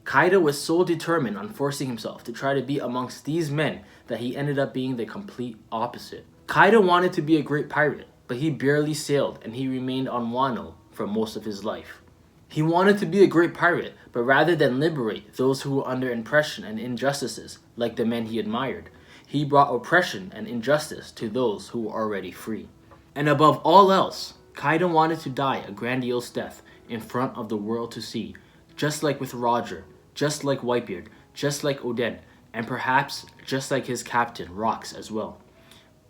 Kaido was so determined on forcing himself to try to be amongst these men that he ended up being the complete opposite. Kaido wanted to be a great pirate, but he barely sailed and he remained on Wano for most of his life. He wanted to be a great pirate, but rather than liberate those who were under oppression and injustices, like the men he admired, he brought oppression and injustice to those who were already free. And above all else, Kaido wanted to die a grandiose death in front of the world to see, just like with Roger, just like Whitebeard, just like Oden, and perhaps just like his captain, Rocks, as well.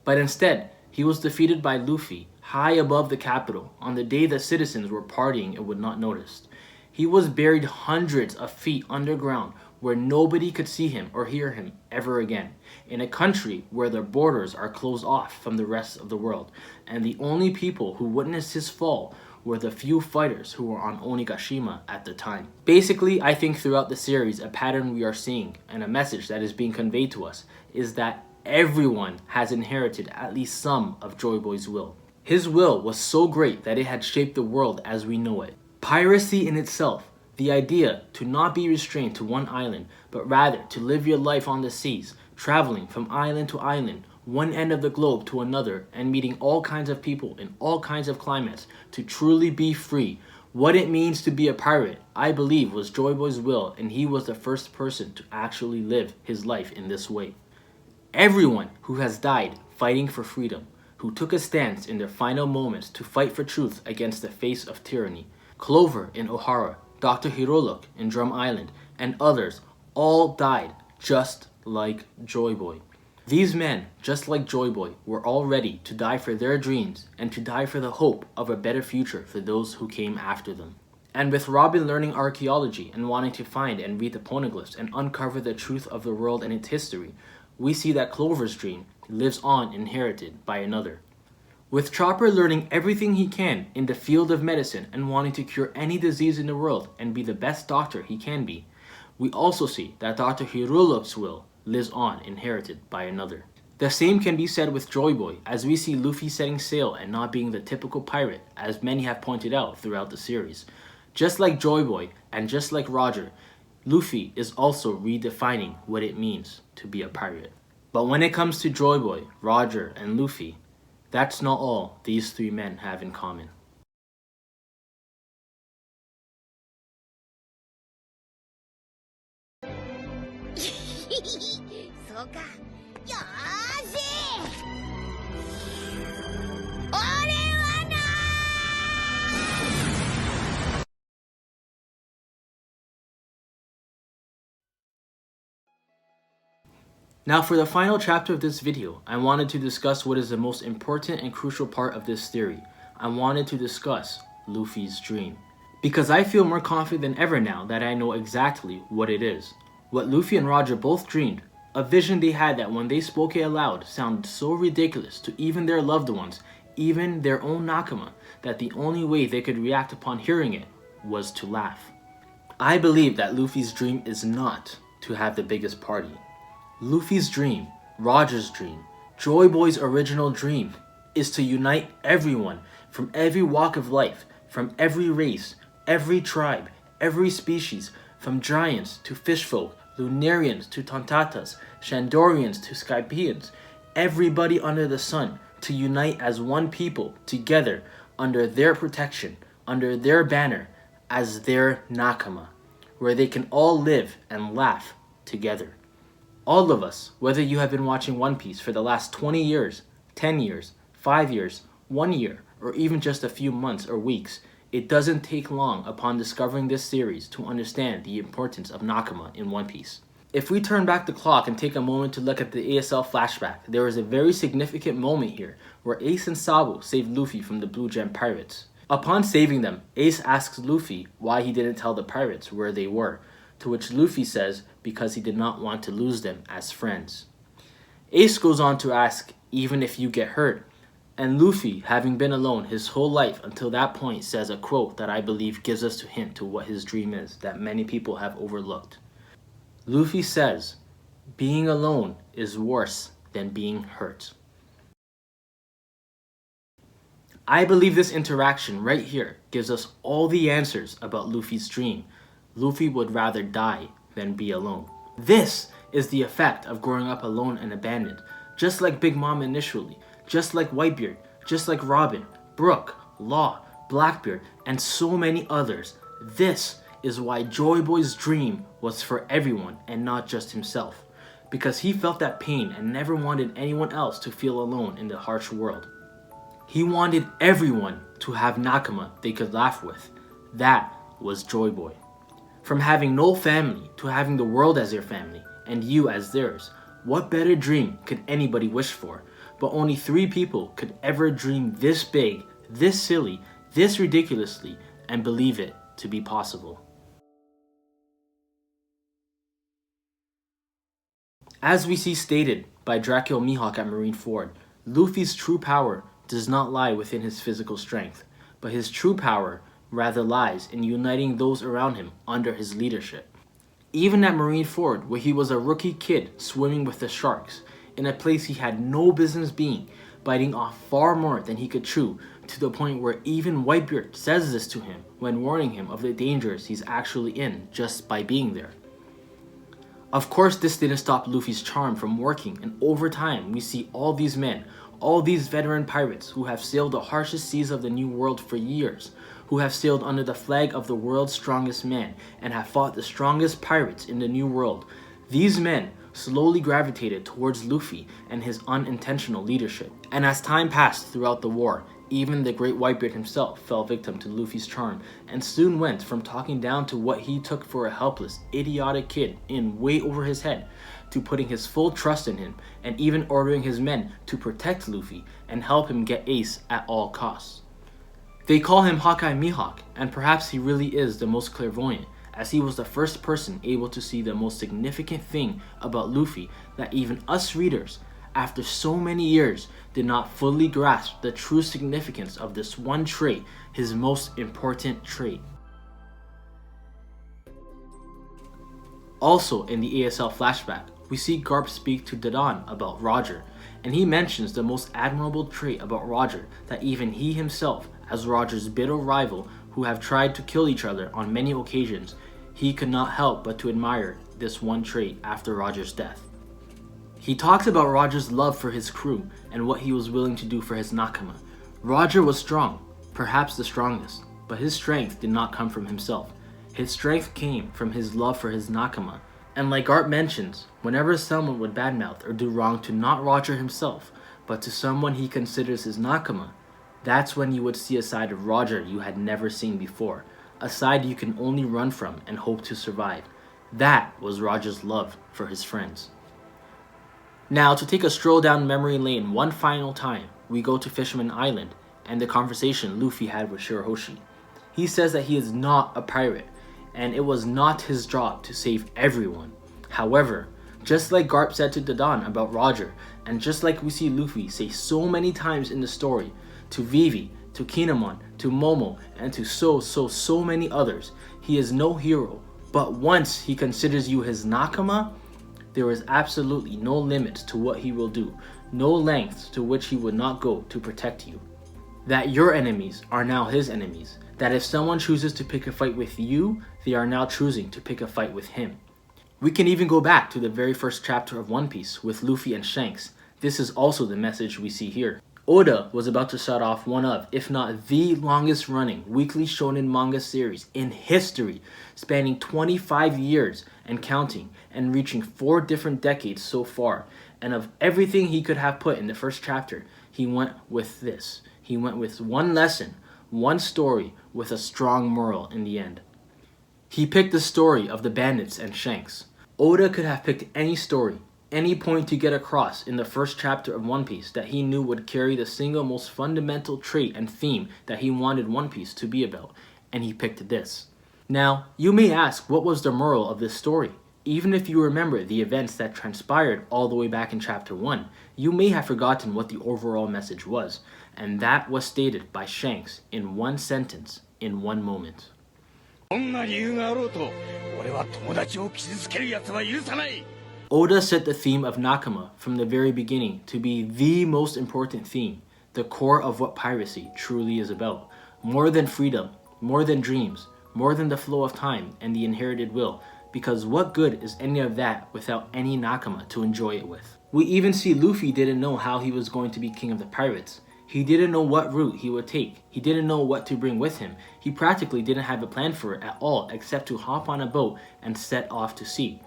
But instead, he was defeated by Luffy high above the capital on the day that citizens were partying and would not notice. He was buried hundreds of feet underground where nobody could see him or hear him ever again, in a country where the borders are closed off from the rest of the world, and the only people who witnessed his fall were the few fighters who were on Onigashima at the time. Basically, I think throughout the series, a pattern we are seeing and a message that is being conveyed to us is that everyone has inherited at least some of Joyboy's will. His will was so great that it had shaped the world as we know it. Piracy in itself, the idea to not be restrained to one island, but rather to live your life on the seas, traveling from island to island, one end of the globe to another, and meeting all kinds of people in all kinds of climates to truly be free. What it means to be a pirate, I believe, was Joyboy's will, and he was the first person to actually live his life in this way. Everyone who has died fighting for freedom, who took a stance in their final moments to fight for truth against the face of tyranny, Clover in Ohara, Dr. Hiroluk in Drum Island, and others all died just like Joyboy. These men, just like Joyboy, were all ready to die for their dreams and to die for the hope of a better future for those who came after them. And with Robin learning archaeology and wanting to find and read the poneglyphs and uncover the truth of the world and its history, we see that Clover's dream lives on inherited by another. With Chopper learning everything he can in the field of medicine and wanting to cure any disease in the world and be the best doctor he can be, we also see that Dr. Hiruluk's will lives on inherited by another. The same can be said with Joyboy, as we see Luffy setting sail and not being the typical pirate, as many have pointed out throughout the series. Just like Joyboy and just like Roger, Luffy is also redefining what it means to be a pirate. But when it comes to Joyboy, Roger, and Luffy, that's not all these three men have in common. Now for the final chapter of this video, I wanted to discuss what is the most important and crucial part of this theory. I wanted to discuss Luffy's dream. Because I feel more confident than ever now that I know exactly what it is. What Luffy and Roger both dreamed, a vision they had that when they spoke it aloud sounded so ridiculous to even their loved ones, even their own Nakama, that the only way they could react upon hearing it was to laugh. I believe that Luffy's dream is not to have the biggest party. Luffy's dream, Roger's dream, Joyboy's original dream is to unite everyone from every walk of life, from every race, every tribe, every species, from giants to fishfolk, Lunarians to Tontatas, Shandorians to Skypians, everybody under the sun to unite as one people together under their protection, under their banner, as their Nakama, where they can all live and laugh together. All of us, whether you have been watching One Piece for the last 20 years, 10 years, 5 years, 1 year, or even just a few months or weeks, it doesn't take long upon discovering this series to understand the importance of Nakama in One Piece. If we turn back the clock and take a moment to look at the ASL flashback, there is a very significant moment here where Ace and Sabo saved Luffy from the Blue Gem pirates. Upon saving them, Ace asks Luffy why he didn't tell the pirates where they were, to which Luffy says because he did not want to lose them as friends. Ace goes on to ask, even if you get hurt, and Luffy, having been alone his whole life until that point, says a quote that I believe gives us a hint to what his dream is that many people have overlooked. Luffy says, being alone is worse than being hurt. I believe this interaction right here gives us all the answers about Luffy's dream. Luffy would rather die than be alone. This is the effect of growing up alone and abandoned, just like Big Mom initially, just like Whitebeard, just like Robin, Brook, Law, Blackbeard, and so many others. This is why Joyboy's dream was for everyone and not just himself, because he felt that pain and never wanted anyone else to feel alone in the harsh world. He wanted everyone to have Nakama they could laugh with. That was Joyboy. From having no family to having the world as their family and you as theirs, what better dream could anybody wish for? But only 3 people could ever dream this big, this silly, this ridiculously, and believe it to be possible. As we see stated by Dracula Mihawk at Marineford, Luffy's true power does not lie within his physical strength, but his true power rather lies in uniting those around him under his leadership. Even at Marineford, where he was a rookie kid swimming with the sharks, in a place he had no business being, biting off far more than he could chew, to the point where even Whitebeard says this to him when warning him of the dangers he's actually in just by being there. Of course, this didn't stop Luffy's charm from working, and over time we see all these men, all these veteran pirates who have sailed the harshest seas of the New World for years, who have sailed under the flag of the world's strongest man and have fought the strongest pirates in the New World. These men slowly gravitated towards Luffy and his unintentional leadership. And as time passed throughout the war, even the great Whitebeard himself fell victim to Luffy's charm and soon went from talking down to what he took for a helpless, idiotic kid in way over his head to putting his full trust in him and even ordering his men to protect Luffy and help him get Ace at all costs. They call him Hawkeye Mihawk, and perhaps he really is the most clairvoyant, as he was the first person able to see the most significant thing about Luffy that even us readers, after so many years, did not fully grasp the true significance of this one trait, his most important trait. Also in the ASL flashback, we see Garp speak to Dadan about Roger, and he mentions the most admirable trait about Roger that even he himself, as Roger's bitter rival who have tried to kill each other on many occasions, he could not help but to admire this one trait after Roger's death. He talks about Roger's love for his crew and what he was willing to do for his Nakama. Roger was strong, perhaps the strongest, but his strength did not come from himself. His strength came from his love for his Nakama. And like Garp mentions, whenever someone would badmouth or do wrong to not Roger himself, but to someone he considers his Nakama, that's when you would see a side of Roger you had never seen before, a side you can only run from and hope to survive. That was Roger's love for his friends. Now, to take a stroll down memory lane one final time, we go to Fishman Island and the conversation Luffy had with Shirahoshi. He says that he is not a pirate, and it was not his job to save everyone. However, just like Garp said to Dadan about Roger, and just like we see Luffy say so many times in the story, to Vivi, to Kinemon, to Momo, and to so many others, he is no hero, but once he considers you his Nakama, there is absolutely no limits to what he will do, no lengths to which he would not go to protect you. That your enemies are now his enemies, that if someone chooses to pick a fight with you, they are now choosing to pick a fight with him. We can even go back to the very first chapter of One Piece with Luffy and Shanks. This is also the message we see here. Oda was about to start off one of, if not the longest running weekly shonen manga series in history, spanning 25 years and counting, and reaching 4 different decades so far. And of everything he could have put in the first chapter, he went with this. He went with one lesson, one story with a strong moral in the end. He picked the story of the bandits and Shanks. Oda could have picked any story, any point to get across in the first chapter of One Piece that he knew would carry the single most fundamental trait and theme that he wanted One Piece to be about, and he picked this. Now, you may ask, what was the moral of this story? Even if you remember the events that transpired all the way back in chapter 1, you may have forgotten what the overall message was, and that was stated by Shanks in one sentence, in one moment. Oda set the theme of Nakama from the very beginning to be the most important theme, the core of what piracy truly is about. More than freedom, more than dreams, more than the flow of time and the inherited will, because what good is any of that without any Nakama to enjoy it with? We even see Luffy didn't know how he was going to be king of the pirates. He didn't know what route he would take. He didn't know what to bring with him. He practically didn't have a plan for it at all except to hop on a boat and set off to sea.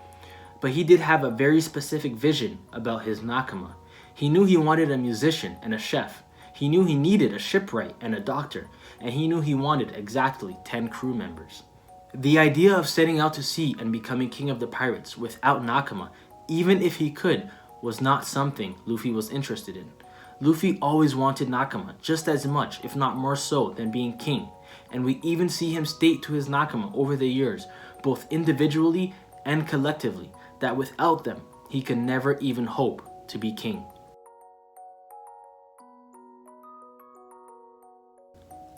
But he did have a very specific vision about his Nakama. He knew he wanted a musician and a chef. He knew he needed a shipwright and a doctor. And he knew he wanted exactly 10 crew members. The idea of setting out to sea and becoming king of the pirates without Nakama, even if he could, was not something Luffy was interested in. Luffy always wanted Nakama just as much, if not more so, than being king. And we even see him state to his Nakama over the years, both individually and collectively, that without them, he could never even hope to be king.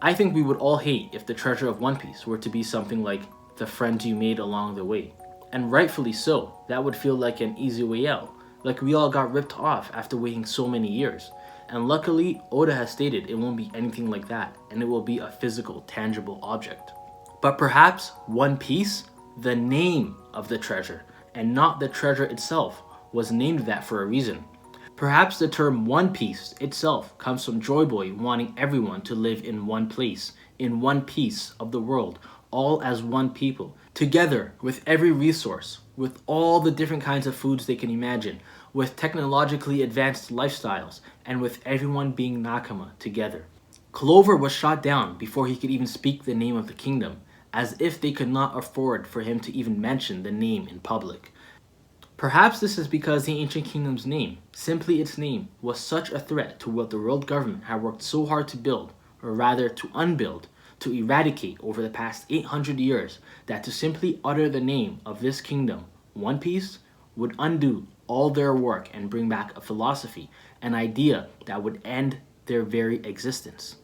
I think we would all hate if the treasure of One Piece were to be something like the friends you made along the way. And rightfully so, that would feel like an easy way out, like we all got ripped off after waiting so many years. And luckily, Oda has stated it won't be anything like that, and it will be a physical, tangible object. But perhaps One Piece, the name of the treasure, and not the treasure itself, was named that for a reason. Perhaps the term One Piece itself comes from Joyboy wanting everyone to live in one place, in one piece of the world, all as one people, together with every resource, with all the different kinds of foods they can imagine, with technologically advanced lifestyles, and with everyone being Nakama together. Clover was shot down before he could even speak the name of the kingdom, as if they could not afford for him to even mention the name in public. Perhaps this is because the ancient kingdom's name, simply its name, was such a threat to what the world government had worked so hard to build, or rather to unbuild, to eradicate over the past 800 years, that to simply utter the name of this kingdom, One Piece, would undo all their work and bring back a philosophy, an idea that would end their very existence.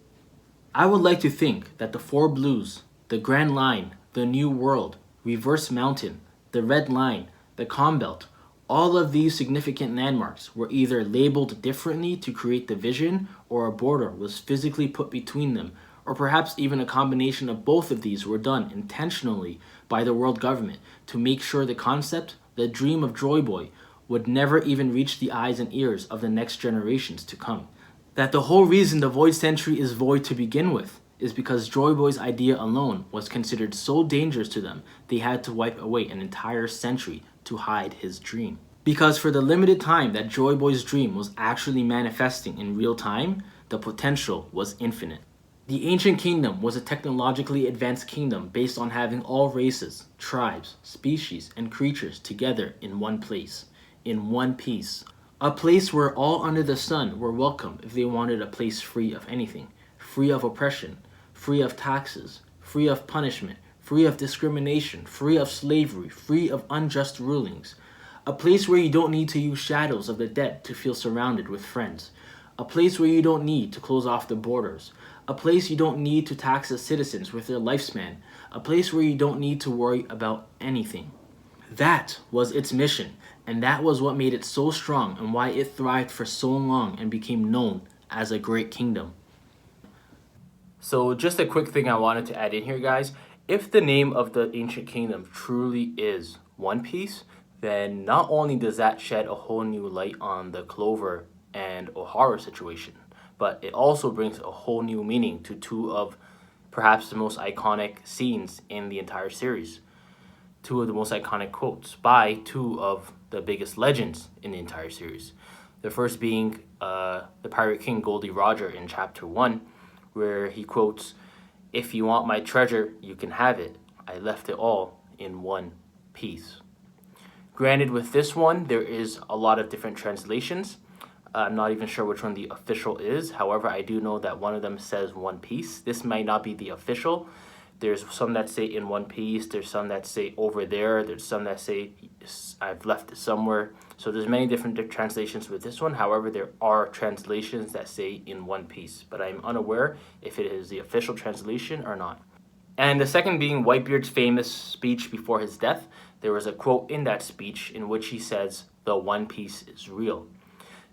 I would like to think that the Four Blues, the Grand Line, the New World, Reverse Mountain, the Red Line, the Calm Belt, all of these significant landmarks were either labeled differently to create the vision, or a border was physically put between them, or perhaps even a combination of both of these were done intentionally by the world government to make sure the concept, the dream of Joyboy, would never even reach the eyes and ears of the next generations to come. That the whole reason the Void Century is void to begin with is because Joyboy's idea alone was considered so dangerous to them they had to wipe away an entire century to hide his dream. Because for the limited time that Joyboy's dream was actually manifesting in real time, the potential was infinite. The ancient kingdom was a technologically advanced kingdom based on having all races, tribes, species, and creatures together in one place, in one piece. A place where all under the sun were welcome if they wanted a place free of anything, free of oppression, free of taxes, free of punishment, free of discrimination, free of slavery, free of unjust rulings. A place where you don't need to use shadows of the dead to feel surrounded with friends. A place where you don't need to close off the borders. A place you don't need to tax the citizens with their lifespan. A place where you don't need to worry about anything. That was its mission, and that was what made it so strong and why it thrived for so long and became known as a great kingdom. So just a quick thing I wanted to add in here, guys. If the name of the ancient kingdom truly is One Piece, then not only does that shed a whole new light on the Clover and O'Hara situation, but it also brings a whole new meaning to two of perhaps the most iconic scenes in the entire series. Two of the most iconic quotes by two of the biggest legends in the entire series. The first being the Pirate King Goldie Roger in Chapter 1, where he quotes, "If you want my treasure, you can have it. I left it all in one piece." Granted, with this one, there is a lot of different translations. I'm not even sure which one the official is. However, I do know that one of them says One Piece. This might not be the official. There's some that say in One Piece. There's some that say over there. There's some that say I've left it somewhere. So there's many different translations with this one. However, there are translations that say in One Piece. But I'm unaware if it is the official translation or not. And the second being Whitebeard's famous speech before his death. There was a quote in that speech in which he says, "The One Piece is real."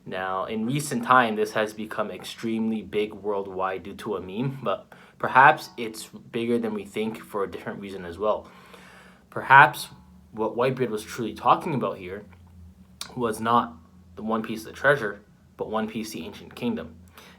Now, in recent time, this has become extremely big worldwide due to a meme, but perhaps it's bigger than we think for a different reason as well. Perhaps what Whitebeard was truly talking about here was not the One Piece, the treasure, but One Piece, the ancient kingdom.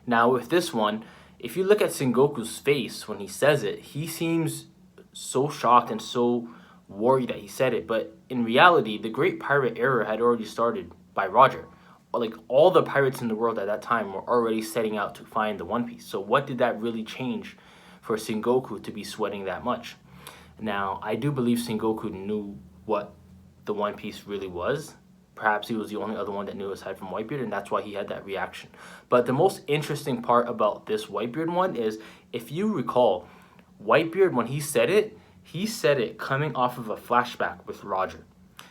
Now, with this one, if you look at Sengoku's face when he says it, he seems so shocked and so worried that he said it, but in reality, the Great Pirate Era had already started by Roger. Like, all the pirates in the world at that time were already setting out to find the One Piece. So what did that really change for Sengoku to be sweating that much? Now, I do believe Sengoku knew what the One Piece really was. Perhaps he was the only other one that knew aside from Whitebeard, and that's why he had that reaction. But the most interesting part about this Whitebeard one is, if you recall, Whitebeard, when he said it coming off of a flashback with Roger.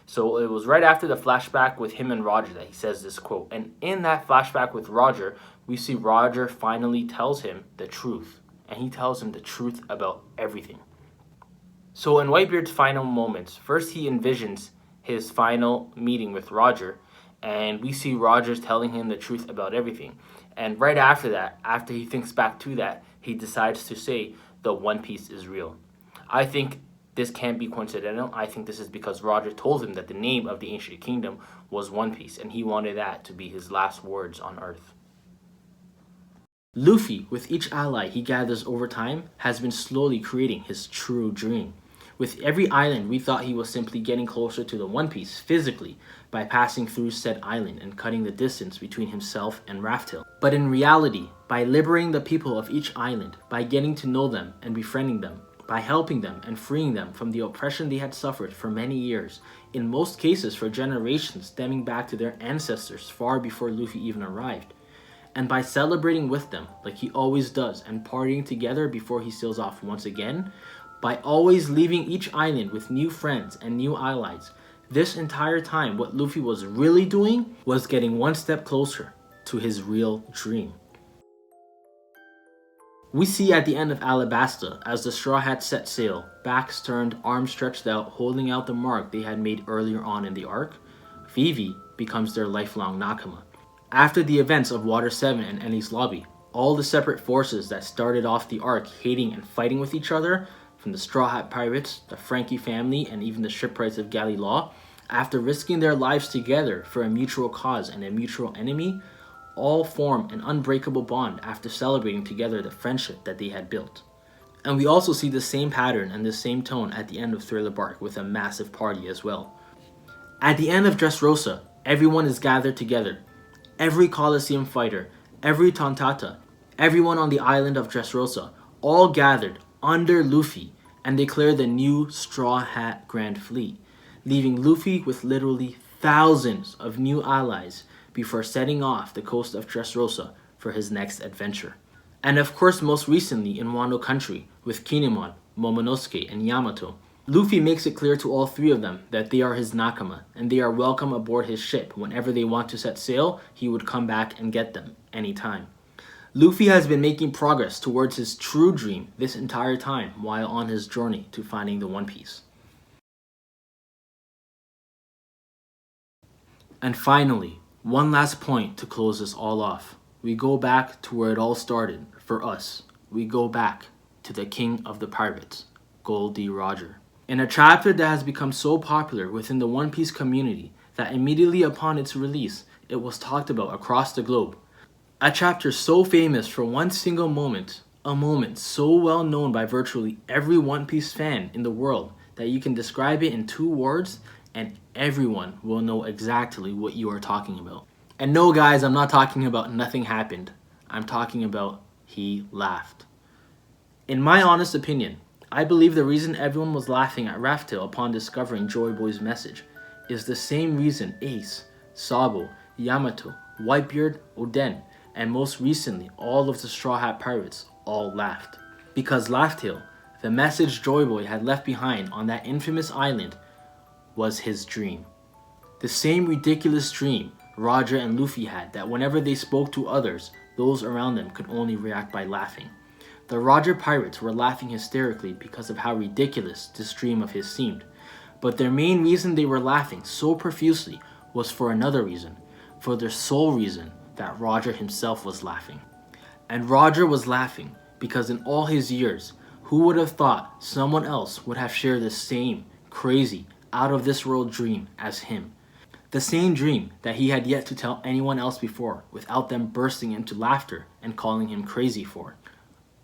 So it was right after the flashback with him and Roger that he says this quote. And in that flashback with Roger, we see Roger finally tells him the truth. And he tells him the truth about everything. So in Whitebeard's final moments, first he envisions his final meeting with Roger. And we see Roger telling him the truth about everything. And right after that, after he thinks back to that, he decides to say the One Piece is real. I think this can't be coincidental. I think this is because Roger told him that the name of the ancient kingdom was One Piece, and he wanted that to be his last words on Earth. Luffy, with each ally he gathers over time, has been slowly creating his true dream. With every island, we thought he was simply getting closer to the One Piece physically by passing through said island and cutting the distance between himself and Raftel. But in reality, by liberating the people of each island, by getting to know them and befriending them, by helping them and freeing them from the oppression they had suffered for many years, in most cases for generations stemming back to their ancestors far before Luffy even arrived, and by celebrating with them like he always does and partying together before he sails off once again, by always leaving each island with new friends and new allies, this entire time what Luffy was really doing was getting one step closer to his real dream. We see at the end of Alabasta, as the Straw Hats set sail, backs turned, arms stretched out, holding out the mark they had made earlier on in the arc, Vivi becomes their lifelong Nakama. After the events of Water 7 and Enies Lobby, all the separate forces that started off the arc hating and fighting with each other, from the Straw Hat Pirates, the Frankie family, and even the shipwrights of Galley Law, after risking their lives together for a mutual cause and a mutual enemy, all form an unbreakable bond after celebrating together the friendship that they had built. And we also see the same pattern and the same tone at the end of Thriller Bark with a massive party as well. At the end of Dressrosa, everyone is gathered together. Every Coliseum fighter, every Tontata, everyone on the island of Dressrosa, all gathered under Luffy and declare the new Straw Hat Grand Fleet, leaving Luffy with literally thousands of new allies before setting off the coast of Dressrosa for his next adventure. And of course, most recently in Wano Country with Kinemon, Momonosuke, and Yamato, Luffy makes it clear to all three of them that they are his Nakama and they are welcome aboard his ship. Whenever they want to set sail, he would come back and get them anytime. Luffy has been making progress towards his true dream this entire time while on his journey to finding the One Piece. And finally, one last point to close this all off. We go back to where it all started for us. We go back to the king of the pirates, Gol D. Roger. In a chapter that has become so popular within the One Piece community that immediately upon its release, it was talked about across the globe. A chapter so famous for one single moment, a moment so well known by virtually every One Piece fan in the world that you can describe it in 2 words and everyone will know exactly what you are talking about. And no guys, I'm not talking about nothing happened. I'm talking about he laughed. In my honest opinion, I believe the reason everyone was laughing at Raftel upon discovering Joyboy's message is the same reason Ace, Sabo, Yamato, Whitebeard, Oden, and most recently all of the Straw Hat Pirates all laughed. Because Laugh-Tale, the message Joyboy had left behind on that infamous island, was his dream. The same ridiculous dream Roger and Luffy had, that whenever they spoke to others, those around them could only react by laughing. The Roger pirates were laughing hysterically because of how ridiculous this dream of his seemed. But their main reason they were laughing so profusely was for another reason, for their sole reason that Roger himself was laughing. And Roger was laughing because in all his years, who would have thought someone else would have shared the same crazy, out-of-this-world dream as him? The same dream that he had yet to tell anyone else before without them bursting into laughter and calling him crazy for.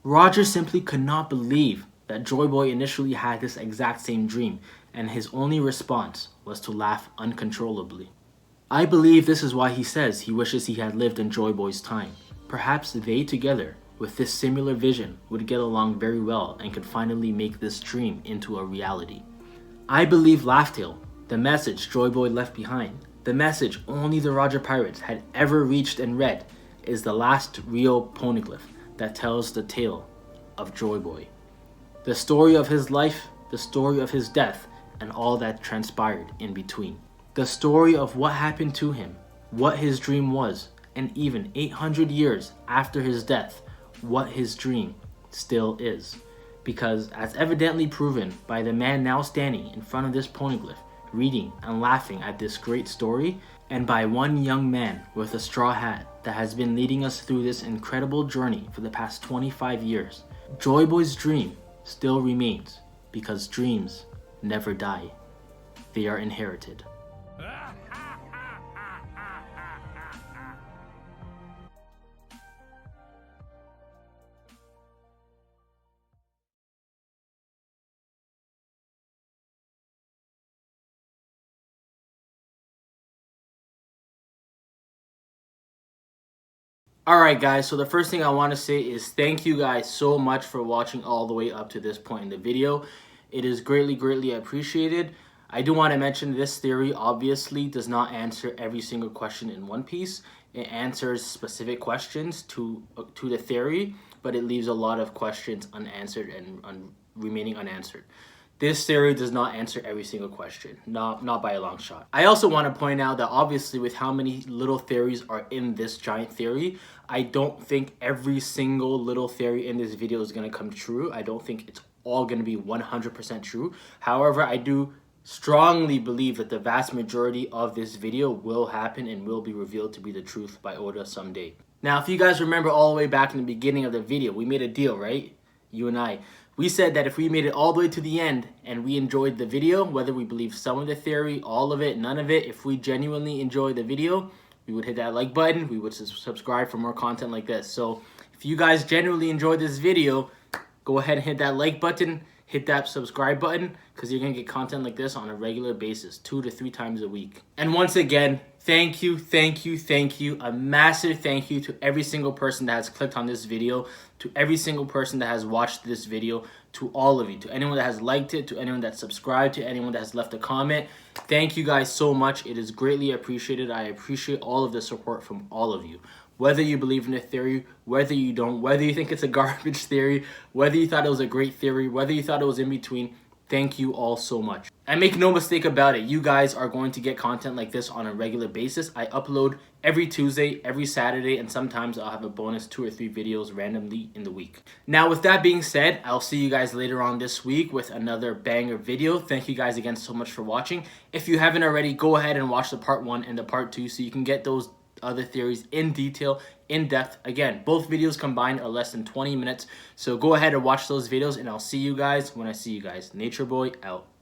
Roger simply could not believe that Joyboy initially had this exact same dream, and his only response was to laugh uncontrollably. I believe this is why he says he wishes he had lived in Joyboy's time. Perhaps they together, with this similar vision, would get along very well and could finally make this dream into a reality. I believe Laugh-Tale, the message Joyboy left behind, the message only the Roger Pirates had ever reached and read, is the last real poneglyph that tells the tale of Joyboy. The story of his life, the story of his death, and all that transpired in between. The story of what happened to him, what his dream was, and even 800 years after his death, what his dream still is. Because, as evidently proven by the man now standing in front of this poneglyph, reading and laughing at this great story, and by one young man with a straw hat that has been leading us through this incredible journey for the past 25 years, Joyboy's dream still remains, because dreams never die. They are inherited. Alright guys, so the first thing I want to say is thank you guys so much for watching all the way up to this point in the video. It is greatly appreciated. I do want to mention this theory obviously does not answer every single question in One Piece. It answers specific questions to the theory, but it leaves a lot of questions unanswered and remaining unanswered. This theory does not answer every single question, not by a long shot. I also want to point out that obviously with how many little theories are in this giant theory, I don't think every single little theory in this video is going to come true. I don't think it's all going to be 100% true. However, I do strongly believe that the vast majority of this video will happen and will be revealed to be the truth by Oda someday. Now, if you guys remember all the way back in the beginning of the video, we made a deal, right? You and I. We said that if we made it all the way to the end and we enjoyed the video, whether we believe some of the theory, all of it, none of it, if we genuinely enjoyed the video, we would hit that like button, we would subscribe for more content like this. So if you guys genuinely enjoyed this video, go ahead and hit that like button, hit that subscribe button, because you're going to get content like this on a regular basis, 2 to 3 times a week. And once again, thank you, a massive thank you to every single person that has clicked on this video, to every single person that has watched this video, to all of you, to anyone that has liked it, to anyone that subscribed, to anyone that has left a comment. Thank you guys so much. It is greatly appreciated. I appreciate all of the support from all of you. Whether you believe in a theory, whether you don't, whether you think it's a garbage theory, whether you thought it was a great theory, whether you thought it was in between, thank you all so much. And make no mistake about it, you guys are going to get content like this on a regular basis. I upload every Tuesday, every Saturday, and sometimes I'll have a bonus 2 or 3 videos randomly in the week. Now, with that being said, I'll see you guys later on this week with another banger video. Thank you guys again so much for watching. If you haven't already, go ahead and watch the part 1 and the part 2 so you can get those other theories in detail, in depth. Again, both videos combined are less than 20 minutes, so go ahead and watch those videos, and I'll see you guys when I see you guys. Nature Boy out.